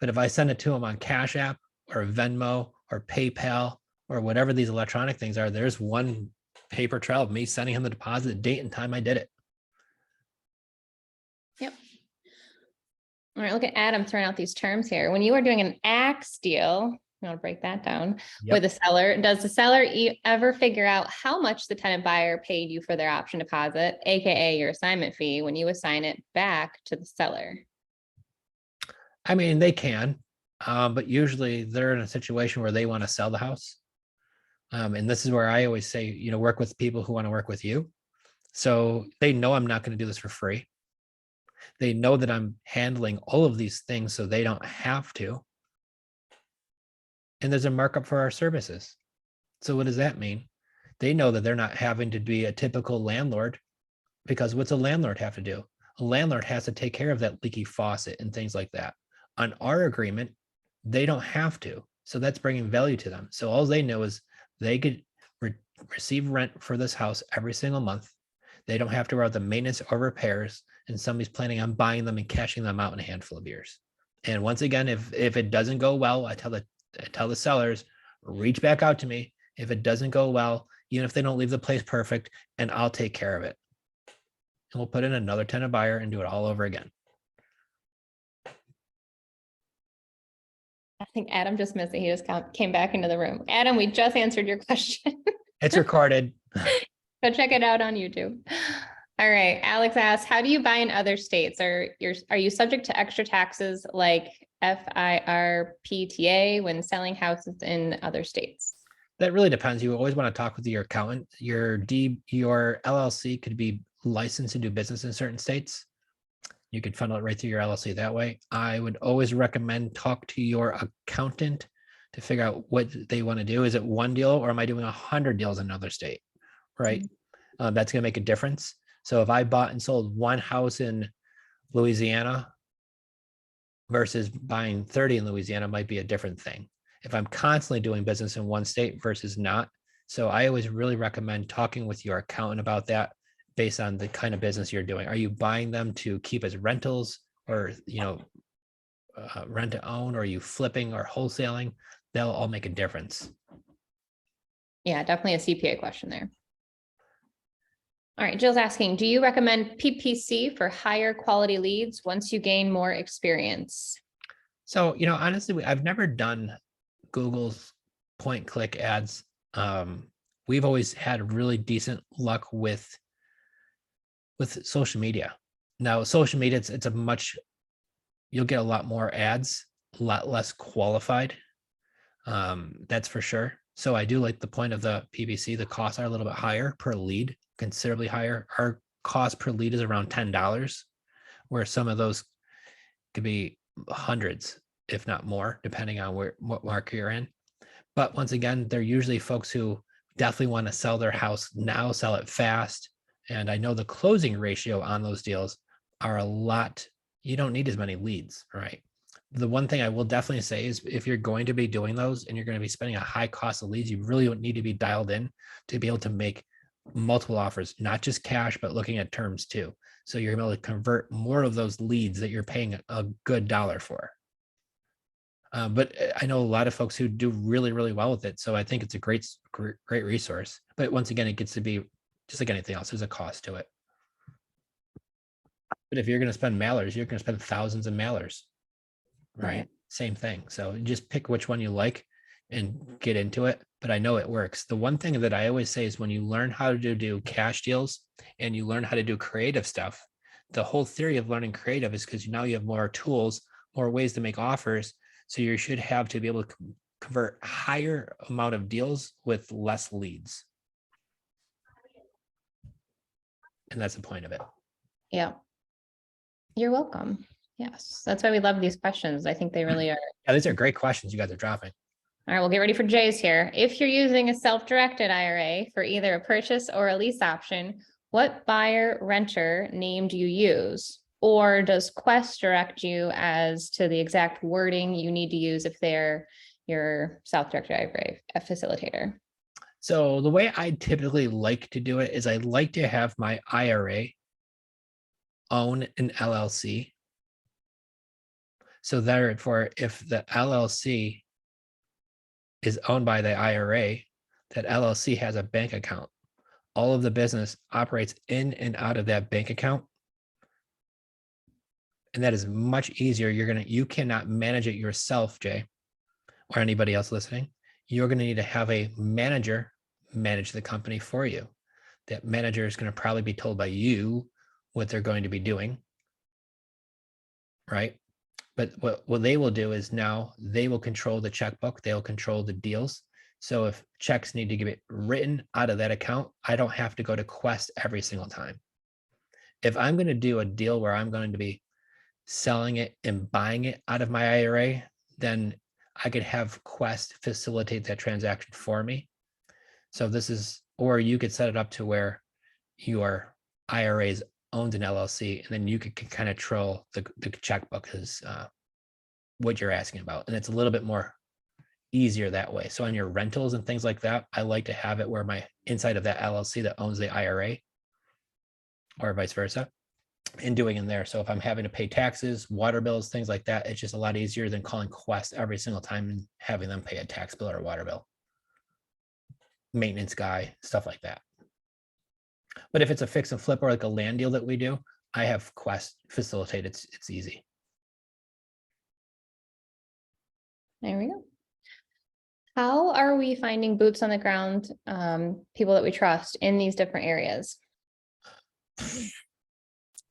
But if I send it to them on Cash App or Venmo or PayPal or whatever these electronic things are, there's one paper trail of me sending him the deposit, the date and time I did it. Yep. All right, look at Adam throwing out these terms here. When you are doing an axe deal, you want to break that down with a seller, does the seller ever figure out how much the tenant buyer paid you for their option deposit, AKA your assignment fee, when you assign it back to the seller? I mean, they can, but usually they're in a situation where they want to sell the house. And this is where I always say, you know, work with people who want to work with you. So they know I'm not going to do this for free. They know that I'm handling all of these things so they don't have to. And there's a markup for our services. So what does that mean? They know that they're not having to be a typical landlord, because what's a landlord have to do? A landlord has to take care of that leaky faucet and things like that. On our agreement, they don't have to. So that's bringing value to them. So all they know is they could receive rent for this house every single month. They don't have to worry about the maintenance or repairs, and somebody's planning on buying them and cashing them out in a handful of years. And once again, if it doesn't go well, I tell the sellers, reach back out to me. If it doesn't go well, even if they don't leave the place perfect, and I'll take care of it. And we'll put in another tenant buyer and do it all over again. I think Adam just missed it. He just came back into the room. Adam, we just answered your question. It's recorded. Go check it out on YouTube. All right. Alex asks, how do you buy in other states? Are you subject to extra taxes like FIRPTA when selling houses in other states? That really depends. You always want to talk with your accountant. Your LLC could be licensed to do business in certain states. You could funnel it right through your LLC that way. I would always recommend talk to your accountant to figure out what they want to do. Is it one deal, or am I doing 100 deals in another state? Right. That's going to make a difference. So if I bought and sold one house in Louisiana versus buying 30 in Louisiana, might be a different thing. If I'm constantly doing business in one state versus not. So I always really recommend talking with your accountant about that based on the kind of business you're doing. Are you buying them to keep as rentals, or, you know, rent to own, or are you flipping or wholesaling? They'll all make a difference. Yeah, definitely a CPA question there. All right, Jill's asking, do you recommend PPC for higher quality leads once you gain more experience? So, you know, honestly, I've never done Google's point click ads. We've always had really decent luck with social media. Now, social media, it's a much, you'll get a lot more ads, a lot less qualified. That's for sure. So I do like the point of the PPC. The costs are a little bit higher per lead, considerably higher. Our cost per lead is around $10, where some of those could be hundreds, if not more, depending on what market you're in. But once again, they're usually folks who definitely want to sell their house now, sell it fast. And I know the closing ratio on those deals are a lot. You don't need as many leads, right? The one thing I will definitely say is, if you're going to be doing those and you're going to be spending a high cost of leads, you really need to be dialed in to be able to make multiple offers, not just cash, but looking at terms too. So you're able to convert more of those leads that you're paying a good dollar for. But I know a lot of folks who do really, really well with it. So I think it's a great resource. But once again, it gets to be just like anything else. There's a cost to it. But if you're going to spend mailers, you're going to spend thousands of mailers. Right. Same thing. So just pick which one you like and get into it. But I know it works. The one thing that I always say is, when you learn how to do cash deals and you learn how to do creative stuff, the whole theory of learning creative is because now you have more tools, more ways to make offers. So you should have to be able to convert higher amount of deals with less leads. And that's the point of it. Yeah. You're welcome. Yes, that's why we love these questions. I think they really are. Yeah, these are great questions you guys are dropping. All right, we'll get ready for Jay's here. If you're using a self-directed IRA for either a purchase or a lease option, what buyer renter name do you use? Or does Quest direct you as to the exact wording you need to use if they're your self-directed IRA facilitator? So the way I typically like to do it is, I like to have my IRA own an LLC. So therefore, if the LLC is owned by the IRA, that LLC has a bank account. All of the business operates in and out of that bank account. And that is much easier. You cannot manage it yourself, Jay, or anybody else listening. You're going to need to have a manager manage the company for you. That manager is going to probably be told by you what they're going to be doing. Right. But what they will do is, now they will control the checkbook. They'll control the deals. So if checks need to get written out of that account, I don't have to go to Quest every single time. If I'm going to do a deal where I'm going to be selling it and buying it out of my IRA, then I could have Quest facilitate that transaction for me. So this is, or you could set it up to where your IRA is owned an LLC, and then you can kind of control the checkbook is what you're asking about. And it's a little bit more easier that way. So on your rentals and things like that, I like to have it where my inside of that LLC that owns the IRA or vice versa and doing in there. So if I'm having to pay taxes, water bills, things like that, it's just a lot easier than calling Quest every single time and having them pay a tax bill or a water bill. Maintenance guy, stuff like that. But if it's a fix and flip or like a land deal that we do, I have Quest facilitate. It's easy. There we go. How are we finding boots on the ground, people that we trust in these different areas?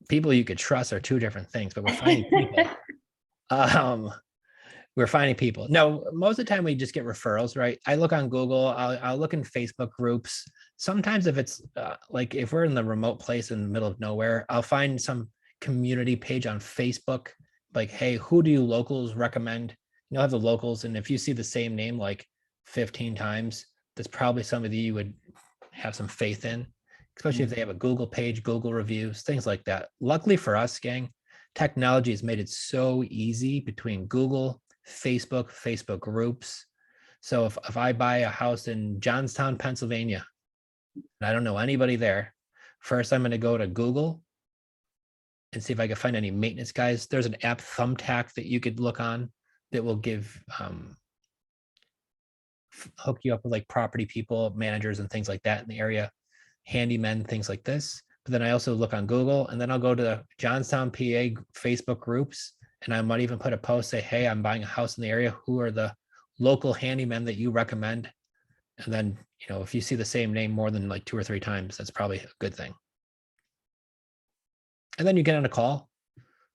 People you could trust are two different things, but we're finding people. We're finding people. No, most of the time we just get referrals, right? I look on Google, I'll look in Facebook groups. Sometimes if it's like if we're in the remote place in the middle of nowhere, I'll find some community page on Facebook, like, hey, who do you locals recommend? You'll have the locals, and if you see the same name like 15 times, that's probably somebody you would have some faith in, especially if they have a Google page, Google reviews, things like that. Luckily for us, gang, technology has made it so easy between Google, Facebook groups. So if I buy a house in Johnstown, Pennsylvania, and I don't know anybody there, first I'm going to go to Google and see if I can find any maintenance guys. There's an app, Thumbtack, that you could look on that will give hook you up with like property people, managers, and things like that in the area, handymen, things like this. But then I also look on Google, and then I'll go to the Johnstown, PA Facebook groups, and I might even put a post, say, hey, I'm buying a house in the area. Who are the local handymen that you recommend? And then, you know, if you see the same name more than like 2 or 3 times, that's probably a good thing. And then you get on a call,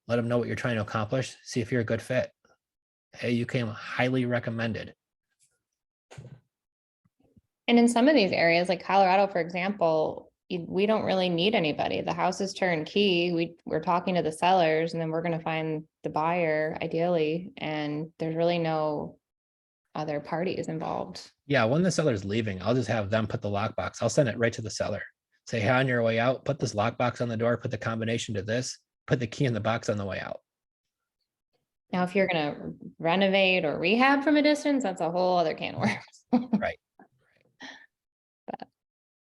let them know what you're trying to accomplish, see if you're a good fit. Hey, you came highly recommended. And in some of these areas, like Colorado, for example, we don't really need anybody. The house is turnkey. We're talking to the sellers, and then we're going to find the buyer ideally. And there's really no other parties involved. Yeah, when the seller's leaving, I'll just have them put the lockbox. I'll send it right to the seller. Say, hey, on your way out, put this lockbox on the door, put the combination to this, put the key in the box on the way out. Now, if you're going to renovate or rehab from a distance, that's a whole other can of worms. Right. But,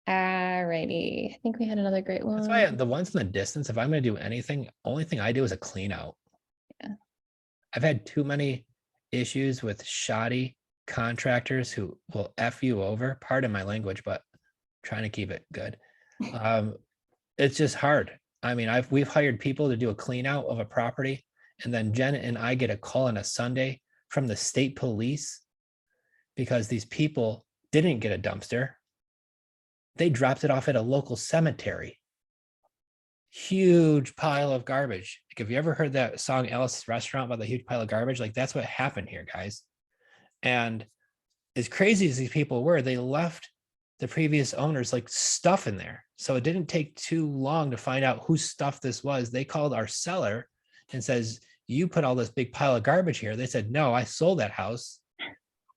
alrighty. I think we had another great one. That's why the ones in the distance, if I'm going to do anything, only thing I do is a clean out. Yeah. I've had too many issues with shoddy contractors who will F you over. Pardon my language, but I'm trying to keep it good. It's just hard. I mean, we've hired people to do a clean out of a property, and then Jenn and I get a call on a Sunday from the state police because these people didn't get a dumpster. They dropped it off at a local cemetery. Huge pile of garbage. Like, have you ever heard that song Alice's Restaurant about the huge pile of garbage? Like, that's what happened here, guys. And as crazy as these people were, they left the previous owners like stuff in there. So it didn't take too long to find out whose stuff this was. They called our seller and says, you put all this big pile of garbage here. They said, no, I sold that house.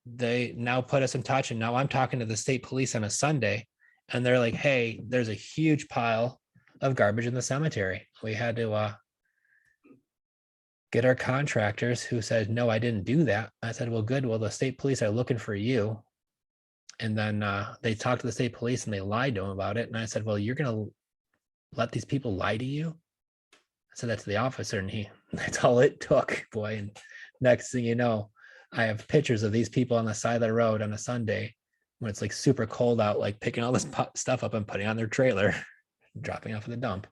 They now put us in touch, and now I'm talking to the state police on a Sunday, and they're like, hey, there's a huge pile of garbage in the cemetery. We had to get our contractors, who said, no, I didn't do that. I said, well, good. Well, the state police are looking for you. And then they talked to the state police and they lied to them about it. And I said, well, you're going to let these people lie to you? I said that to the officer, and that's all it took, boy. And next thing you know, I have pictures of these people on the side of the road on a Sunday when it's like super cold out, like picking all this stuff up and putting on their trailer, dropping off at the dump.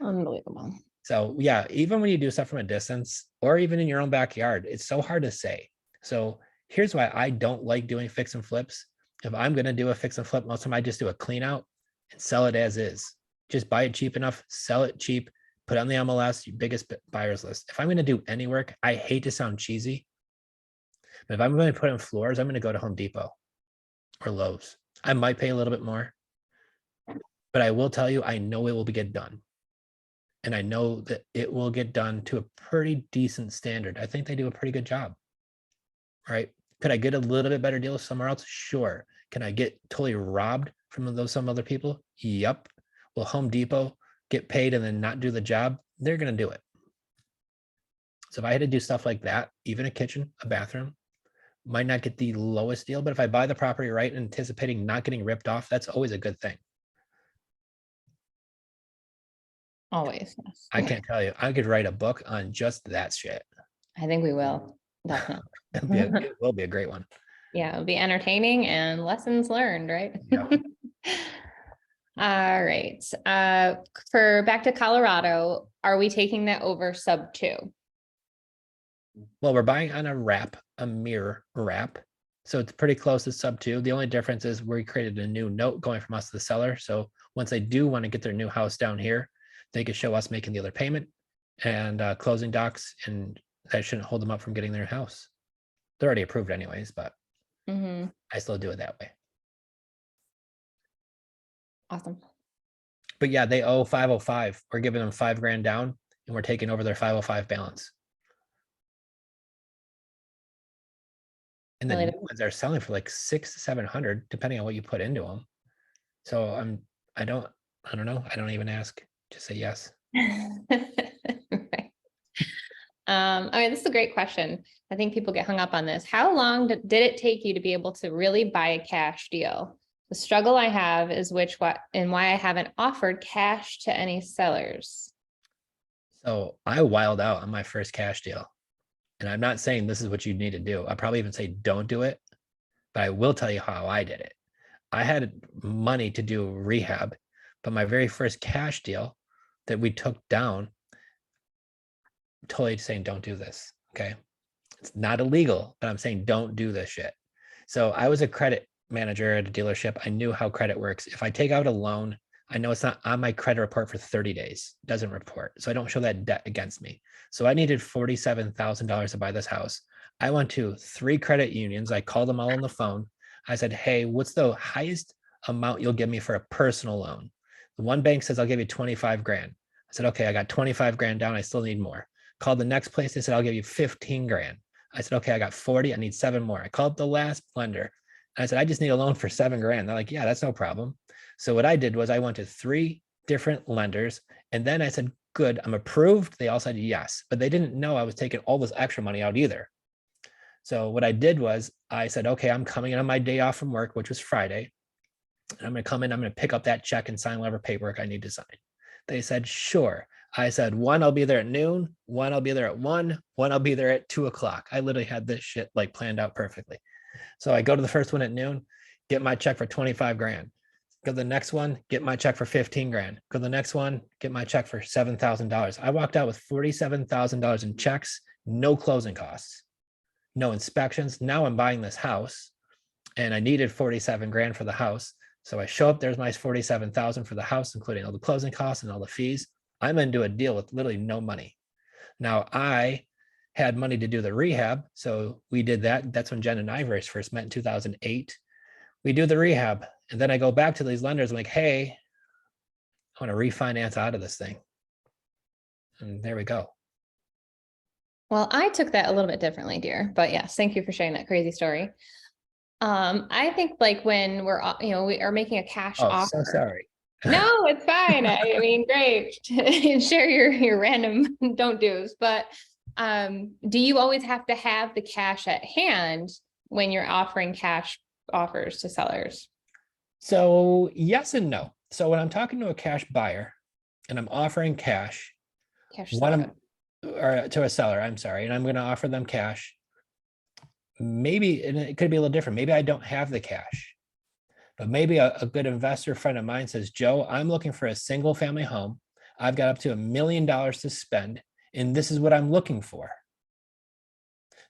Unbelievable. So yeah, even when you do stuff from a distance or even in your own backyard, it's so hard to say. So here's why I don't like doing fix and flips. If I'm going to do a fix and flip, most of the time I just do a clean out and sell it as is. Just buy it cheap enough, sell it cheap, put it on the MLS, your biggest buyers list. If I'm going to do any work, I hate to sound cheesy, but if I'm going to put in floors, I'm going to go to Home Depot. or Lowe's. I might pay a little bit more, but I will tell you, I know it will get done. And I know that it will get done to a pretty decent standard. I think they do a pretty good job. Right? Could I get a little bit better deal somewhere else? Sure. Can I get totally robbed from some other people? Yep. Will Home Depot get paid and then not do the job? They're going to do it. So if I had to do stuff like that, even a kitchen, a bathroom, might not get the lowest deal, but if I buy the property right, anticipating not getting ripped off, that's always a good thing. Always, yes. I can't tell you, I could write a book on just that shit. I think we will, definitely. It will be a great one. Yeah, it'll be entertaining and lessons learned, right? Yeah. All right, for back to Colorado, are we taking that over sub 2? Well, we're buying on a mirror wrap. So it's pretty close to sub 2. The only difference is we created a new note going from us to the seller. So once they do want to get their new house down here, they could show us making the other payment and closing docs, and that shouldn't hold them up from getting their house. They're already approved anyways, but I still do it that way. Awesome. But yeah, they owe 505. We're giving them $5,000 down and we're taking over their 505 balance. And the Really new ones are selling for like 600 to 700, depending on what you put into them. So I don't know. I don't even ask. Just say yes. Right. I mean, this is a great question. I think people get hung up on this. How long did it take you to be able to really buy a cash deal? The struggle I have is why I haven't offered cash to any sellers. So I wild out on my first cash deal. And I'm not saying this is what you need to do. I probably even say don't do it, but I will tell you how I did it. I had money to do rehab, but my very first cash deal that we took down, totally saying don't do this. Okay. It's not illegal, but I'm saying don't do this shit. So I was a credit manager at a dealership. I knew how credit works. If I take out a loan, I know it's not on my credit report for 30 days. It doesn't report. So I don't show that debt against me. So I needed $47,000 to buy this house. I went to 3 credit unions. I called them all on the phone. I said, hey, what's the highest amount you'll give me for a personal loan? The one bank says, I'll give you 25 grand. I said, okay, I got 25 grand down. I still need more. Called the next place. They said, I'll give you 15 grand. I said, okay, I got 40. I need 7 more. I called the last lender. I said, I just need a loan for 7 grand. They're like, yeah, that's no problem. So what I did was I went to 3 different lenders, and then I said, good, I'm approved. They all said yes, but they didn't know I was taking all this extra money out either. So what I did was I said, okay, I'm coming in on my day off from work, which was Friday. And I'm going to come in, I'm going to pick up that check and sign whatever paperwork I need to sign. They said, sure. I said, 1, I'll be there at noon. 1, I'll be there at 1. 1, I'll be there at 2 o'clock. I literally had this shit like planned out perfectly. So I go to the first one at noon, get my check for 25 grand. Go to the next one, get my check for 15 grand. Go to the next one, get my check for $7,000. I walked out with $47,000 in checks, no closing costs, no inspections. Now I'm buying this house and I needed 47 grand for the house. So I show up, there's my 47,000 for the house, including all the closing costs and all the fees. I'm into a deal with literally no money. Now I had money to do the rehab. So we did that. That's when Jenn and I first met in 2008. We do the rehab. And then I go back to these lenders like, hey, I want to refinance out of this thing. And there we go. Well, I took that a little bit differently, dear, but yes, thank you for sharing that crazy story. I think like when we're, we are making a cash offer. So sorry. No, it's fine. I mean, great. Share your random don't do's, but do you always have to have the cash at hand when you're offering cash offers to sellers? So yes and no. So when I'm talking to a cash buyer and I'm offering cash, or to a seller, I'm sorry, and I'm going to offer them cash, maybe, and it could be a little different. Maybe I don't have the cash, but maybe a good investor friend of mine says, Joe, I'm looking for a single family home. I've got up to $1 million to spend, and this is what I'm looking for.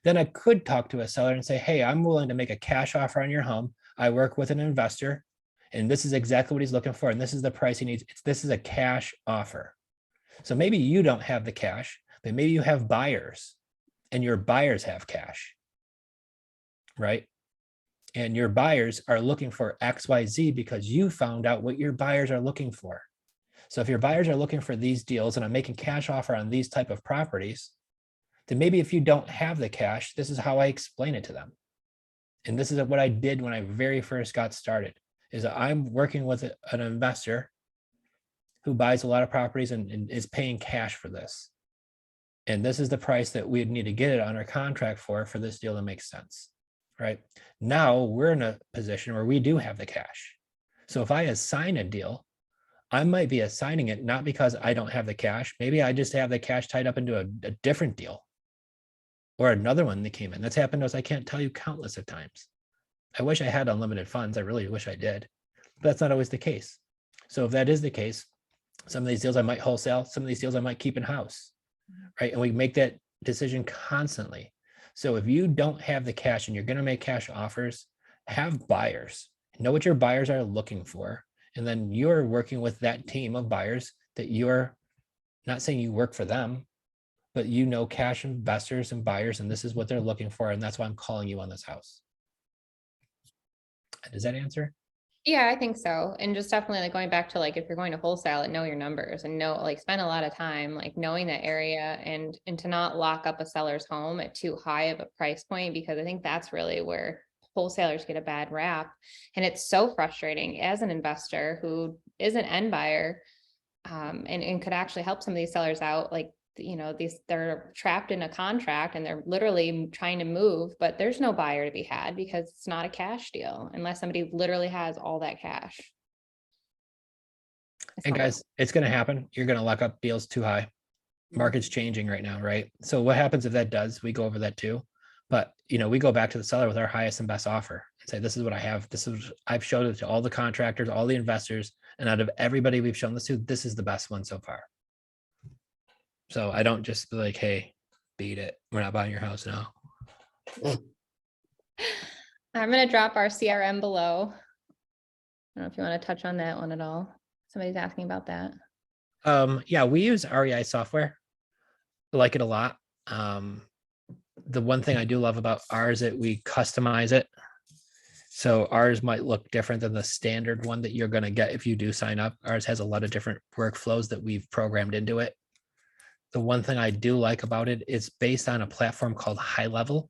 Then I could talk to a seller and say, hey, I'm willing to make a cash offer on your home. I work with an investor, and this is exactly what he's looking for, and this is the price he needs. This is a cash offer. So maybe you don't have the cash, but maybe you have buyers, and your buyers have cash, right? and your buyers are looking for XYZ because you found out what your buyers are looking for. So if your buyers are looking for these deals and I'm making cash offer on these type of properties, then maybe if you don't have the cash, this is how I explain it to them. And this is what I did when I very first got started, is that I'm working with an investor who buys a lot of properties and is paying cash for this. And this is the price that we'd need to get it under contract for this deal to make sense, right? Now we're in a position where we do have the cash. So if I assign a deal, I might be assigning it not because I don't have the cash. Maybe I just have the cash tied up into a different deal or another one that came in. That's happened to us, I can't tell you, countless of times. I wish I had unlimited funds. I really wish I did, but that's not always the case. So if that is the case, some of these deals I might wholesale, some of these deals I might keep in house, right? And we make that decision constantly. So if you don't have the cash and you're going to make cash offers, have buyers, know what your buyers are looking for. And then you're working with that team of buyers that you're not saying you work for them, but you know cash investors and buyers, and this is what they're looking for. And that's why I'm calling you on this house. Does that answer? Yeah, I think so. And just definitely like going back to like, if you're going to wholesale and know your numbers and know, like spend a lot of time, like knowing that area and to not lock up a seller's home at too high of a price point, because I think that's really where wholesalers get a bad rap. And it's so frustrating as an investor who is an end buyer, and could actually help some of these sellers out. Like, they're trapped in a contract and they're literally trying to move, but there's no buyer to be had because it's not a cash deal unless somebody literally has all that cash. And guys, it's going to happen. You're going to lock up deals too high. Market's changing right now, right? So what happens if that does? We go over that too. But we go back to the seller with our highest and best offer and say, this is what I have. I've showed it to all the contractors, all the investors, and out of everybody we've shown this to, this is the best one so far. So I don't just be like, hey, beat it. We're not buying your house now. I'm going to drop our CRM below. I don't know if you want to touch on that one at all. Somebody's asking about that. Yeah, we use REI software. I like it a lot. The one thing I do love about ours is that we customize it. So ours might look different than the standard one that you're going to get if you do sign up. Ours has a lot of different workflows that we've programmed into it. The one thing I do like about it is based on a platform called High Level.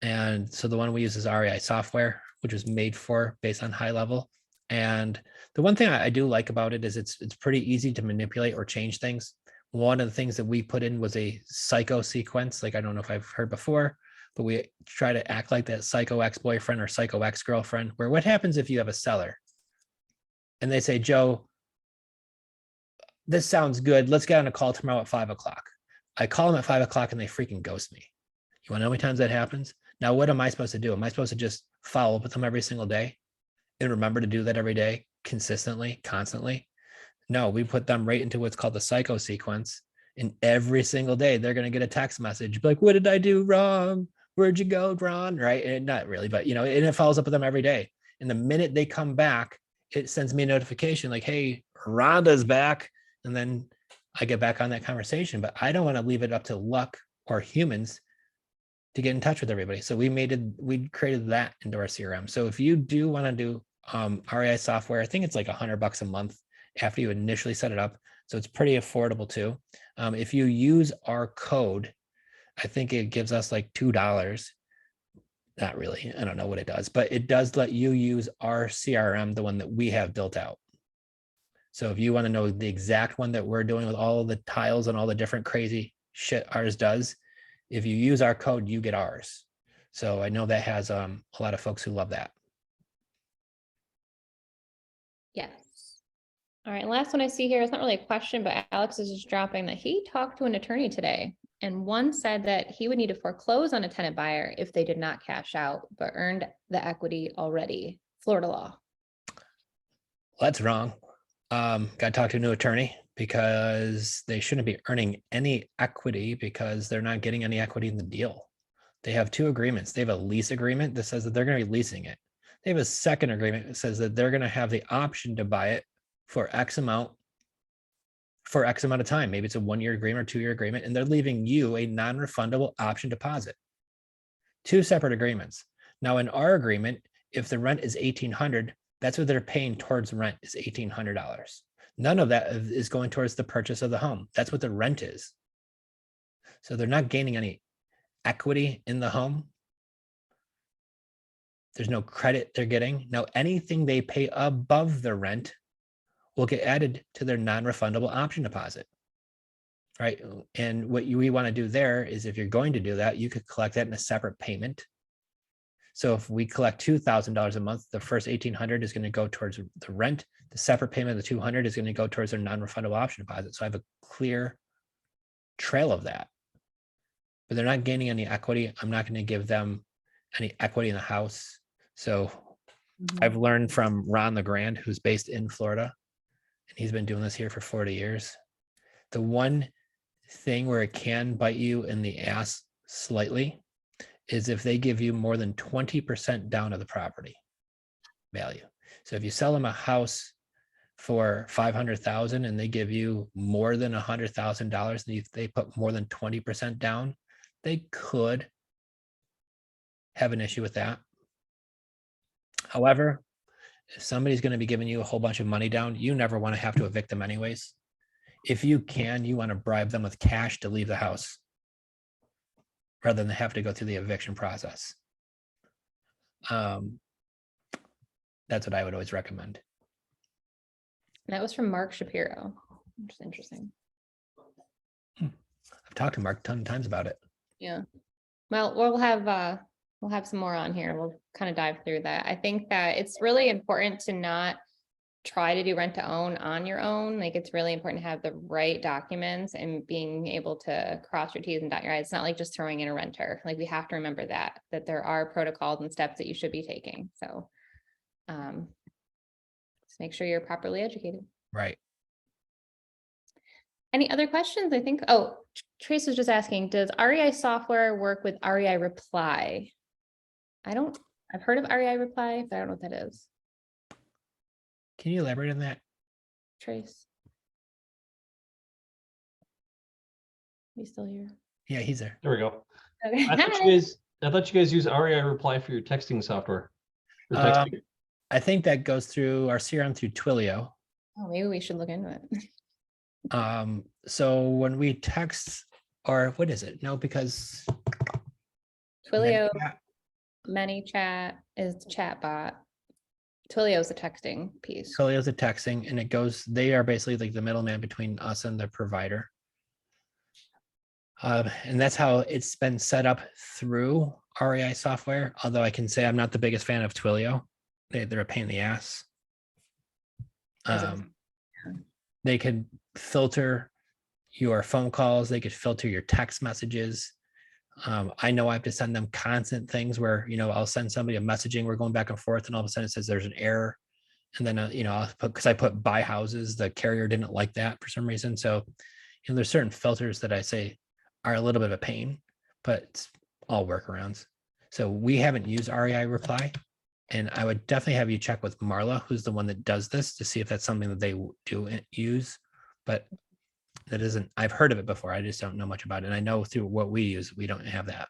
And so the one we use is REI software, which is made for based on High Level. And the one thing I do like about it is it's pretty easy to manipulate or change things. One of the things that we put in was a psycho sequence. Like, I don't know if I've heard before, but we try to act like that psycho ex-boyfriend or psycho ex-girlfriend, where what happens if you have a seller and they say, Joe, this sounds good. Let's get on a call tomorrow at 5 o'clock. I call them at 5 o'clock and they freaking ghost me. You want to know how many times that happens? Now, what am I supposed to do? Am I supposed to just follow up with them every single day and remember to do that every day, consistently, constantly? No, we put them right into what's called the psycho sequence. And every single day, they're going to get a text message like, what did I do wrong? Where'd you go, Ron? Right? And not really, but and it follows up with them every day. And the minute they come back, it sends me a notification like, hey, Rhonda's back. And then I get back on that conversation. But I don't want to leave it up to luck or humans to get in touch with everybody. So we created that into our CRM. So if you do want to do REI software, I think it's like $100 a month after you initially set it up. So it's pretty affordable too. If you use our code, I think it gives us like $2. Not really. I don't know what it does, but it does let you use our CRM, the one that we have built out. So if you want to know the exact one that we're doing with all the tiles and all the different crazy shit ours does, if you use our code, you get ours. So I know that has a lot of folks who love that. Yes. All right. Last one I see here is not really a question, but Alex is just dropping that he talked to an attorney today. And one said that he would need to foreclose on a tenant buyer if they did not cash out, but earned the equity already. Florida law. Well, that's wrong. Got to talk to a new attorney because they shouldn't be earning any equity because they're not getting any equity in the deal. They have two agreements. They have a lease agreement that says that they're going to be leasing it. They have a second agreement that says that they're going to have the option to buy it for X amount of time. Maybe it's a 1-year agreement or 2-year agreement, and they're leaving you a non-refundable option deposit. Two separate agreements. Now in our agreement, if the rent is $1,800, that's what they're paying towards rent is $1,800. None of that is going towards the purchase of the home. That's what the rent is. So they're not gaining any equity in the home. There's no credit they're getting. Now, anything they pay above the rent will get added to their non-refundable option deposit. Right. And what we want to do there is if you're going to do that, you could collect that in a separate payment. So if we collect $2,000 a month, the first $1,800 is going to go towards the rent. The separate payment of the $200 is going to go towards their non-refundable option deposit. So I have a clear trail of that. But they're not gaining any equity. I'm not going to give them any equity in the house. So I've learned from Ron LeGrand, who's based in Florida, and he's been doing this here for 40 years. The one thing where it can bite you in the ass slightly is if they give you more than 20% down of the property value. So if you sell them a house for $500,000 and they give you more than $100,000, and if they put more than 20% down, they could have an issue with that. However, if somebody's going to be giving you a whole bunch of money down, you never want to have to evict them anyways. If you can, you want to bribe them with cash to leave the house rather than have to go through the eviction process. That's what I would always recommend. That was from Mark Shapiro, which is interesting. I've talked to Mark a ton of times about it. Yeah. Well, we'll have some more on here. We'll kind of dive through that. I think that it's really important to not try to do rent to own on your own. Like it's really important to have the right documents and being able to cross your T's and dot your I's. It's not like just throwing in a renter. Like we have to remember that there are protocols and steps that you should be taking. So just make sure you're properly educated. Right. Any other questions? I think, oh, Trace was just asking, does REI software work with REI Reply? I've heard of REI Reply, but I don't know what that is. Can you elaborate on that? Trace. Are you still here? Yeah, he's there. There we go. Okay. I thought you guys use REI Reply for your texting software. For texting. I think that goes through our CRM through Twilio. Oh, maybe we should look into it. So when we text, or what is it? No, because Twilio, ManyChat is the chat bot. Twilio is the texting piece. Twilio is a texting, and it goes. They are basically like the middleman between us and the provider. And that's how it's been set up through REI software. Although I can say I'm not the biggest fan of Twilio. They're a pain in the ass. They could filter your phone calls. They could filter your text messages. I know I have to send them constant things where, I'll send somebody a messaging. We're going back and forth, and all of a sudden it says there's an error. And then, because I put buy houses, the carrier didn't like that for some reason. So, there's certain filters that I say are a little bit of a pain, but it's all workarounds. So we haven't used REI Reply. And I would definitely have you check with Marla, who's the one that does this, to see if that's something that they do use. But that isn't, I've heard of it before. I just don't know much about it. And I know through what we use, we don't have that.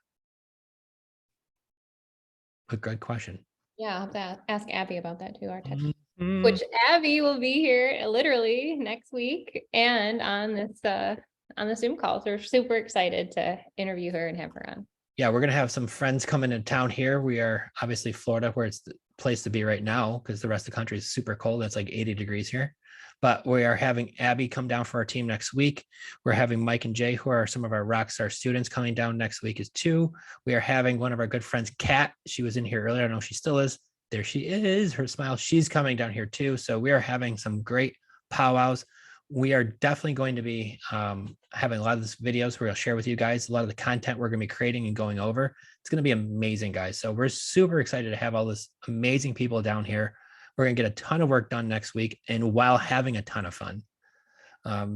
But good question. Yeah, I'll have to ask Abby about that too, our text. Mhm. Which Abby will be here literally next week and on the Zoom call. So we're super excited to interview her and have her on. Yeah, we're going to have some friends coming into town here. We are obviously Florida, where it's the place to be right now, because the rest of the country is super cold. It's like 80 degrees here. But we are having Abby come down for our team next week. We're having Mike and Jay, who are some of our Rockstar students, coming down next week as too. We are having one of our good friends, Kat. She was in here earlier. I don't know if she still is. There she is, her smile. She's coming down here too. So we are having some great powwows. We are definitely going to be having a lot of these videos where I'll share with you guys a lot of the content we're going to be creating and going over. It's going to be amazing, guys. So we're super excited to have all this amazing people down here. We're going to get a ton of work done next week, and while having a ton of fun,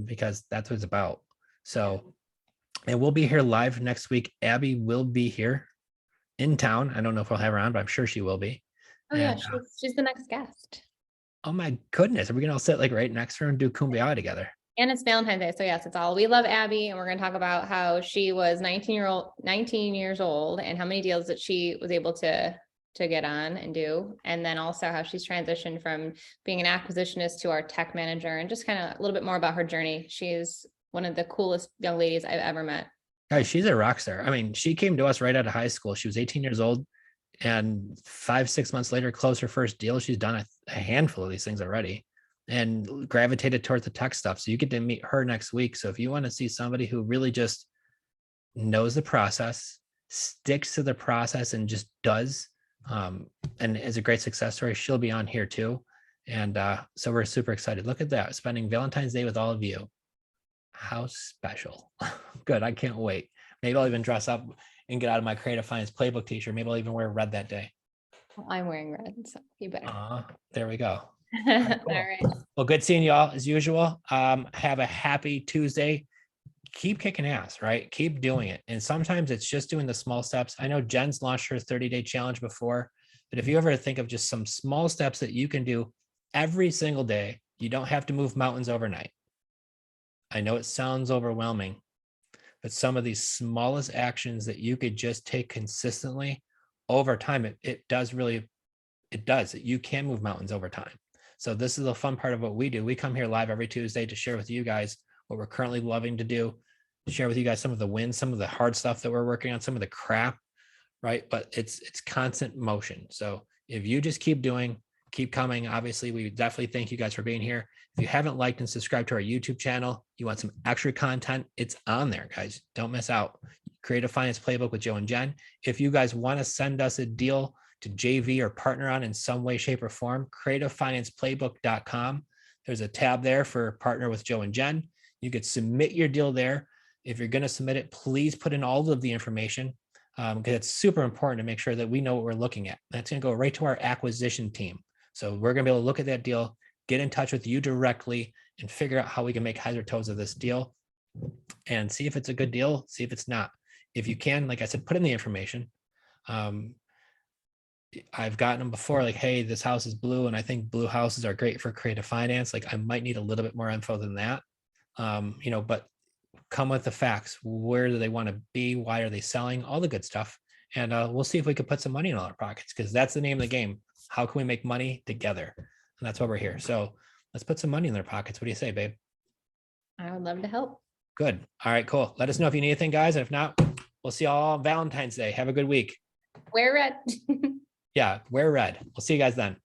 because that's what it's about. So, and we'll be here live next week. Abby will be here in town. I don't know if we'll have her on, but I'm sure she will be. Oh yeah, she's the next guest. Oh my goodness. Are we going to all sit like right next to her and do Kumbaya together? And it's Valentine's Day. So yes, it's all, we love Abby. And we're going to talk about how she was 19 years old and how many deals that she was able to to get on and do. And then also how she's transitioned from being an acquisitionist to our tech manager, and just kind of a little bit more about her journey. She's one of the coolest young ladies I've ever met. Guys, she's a rock star. I mean, she came to us right out of high school. She was 18 years old, and 5-6 months later, closed her first deal. She's done a handful of these things already and gravitated towards the tech stuff. So you get to meet her next week. So if you want to see somebody who really just knows the process, sticks to the process, and just does, and is a great success story, she'll be on here too. And so we're super excited. Look at that, spending Valentine's Day with all of you. How special. Good. I can't wait. Maybe I'll even dress up and get out of my Creative Finance Playbook t-shirt. Maybe I'll even wear red that day. Well, I'm wearing red, so you better. There we go. All All cool. right. Well, good seeing you all as usual. Have a happy Tuesday. Keep kicking ass, right? Keep doing it. And sometimes it's just doing the small steps. I know Jen's launched her 30-day challenge before, but if you ever think of just some small steps that you can do every single day, you don't have to move mountains overnight. I know it sounds overwhelming, but some of these smallest actions that you could just take consistently over time, it does. You can move mountains over time. So this is the fun part of what we do. We come here live every Tuesday to share with you guys what we're currently loving to do, share with you guys some of the wins, some of the hard stuff that we're working on, some of the crap, right? But it's constant motion. So if you just keep doing, keep coming. Obviously, we definitely thank you guys for being here. If you haven't liked and subscribed to our YouTube channel, you want some extra content, it's on there, guys. Don't miss out. Creative Finance Playbook with Joe and Jen. If you guys want to send us a deal to JV or partner on in some way, shape, or form, creativefinanceplaybook.com. There's a tab there for partner with Joe and Jen. You could submit your deal there. If you're going to submit it, please put in all of the information, because it's super important to make sure that we know what we're looking at. That's going to go right to our acquisition team. So we're going to be able to look at that deal, get in touch with you directly, and figure out how we can make heads or toes of this deal and see if it's a good deal, see if it's not. If you can, like I said, put in the information. I've gotten them before, like, hey, this house is blue, and I think blue houses are great for creative finance. Like, I might need a little bit more info than that. But come with the facts. Where do they want to be? Why are they selling? All the good stuff. And we'll see if we can put some money in our pockets, because that's the name of the game. How can we make money together? And that's why we're here. So let's put some money in their pockets. What do you say, babe? I would love to help. Good. All right, cool. Let us know if you need anything, guys. And if not, we'll see y'all on Valentine's Day. Have a good week. Wear red. Yeah, wear red. We'll see you guys then.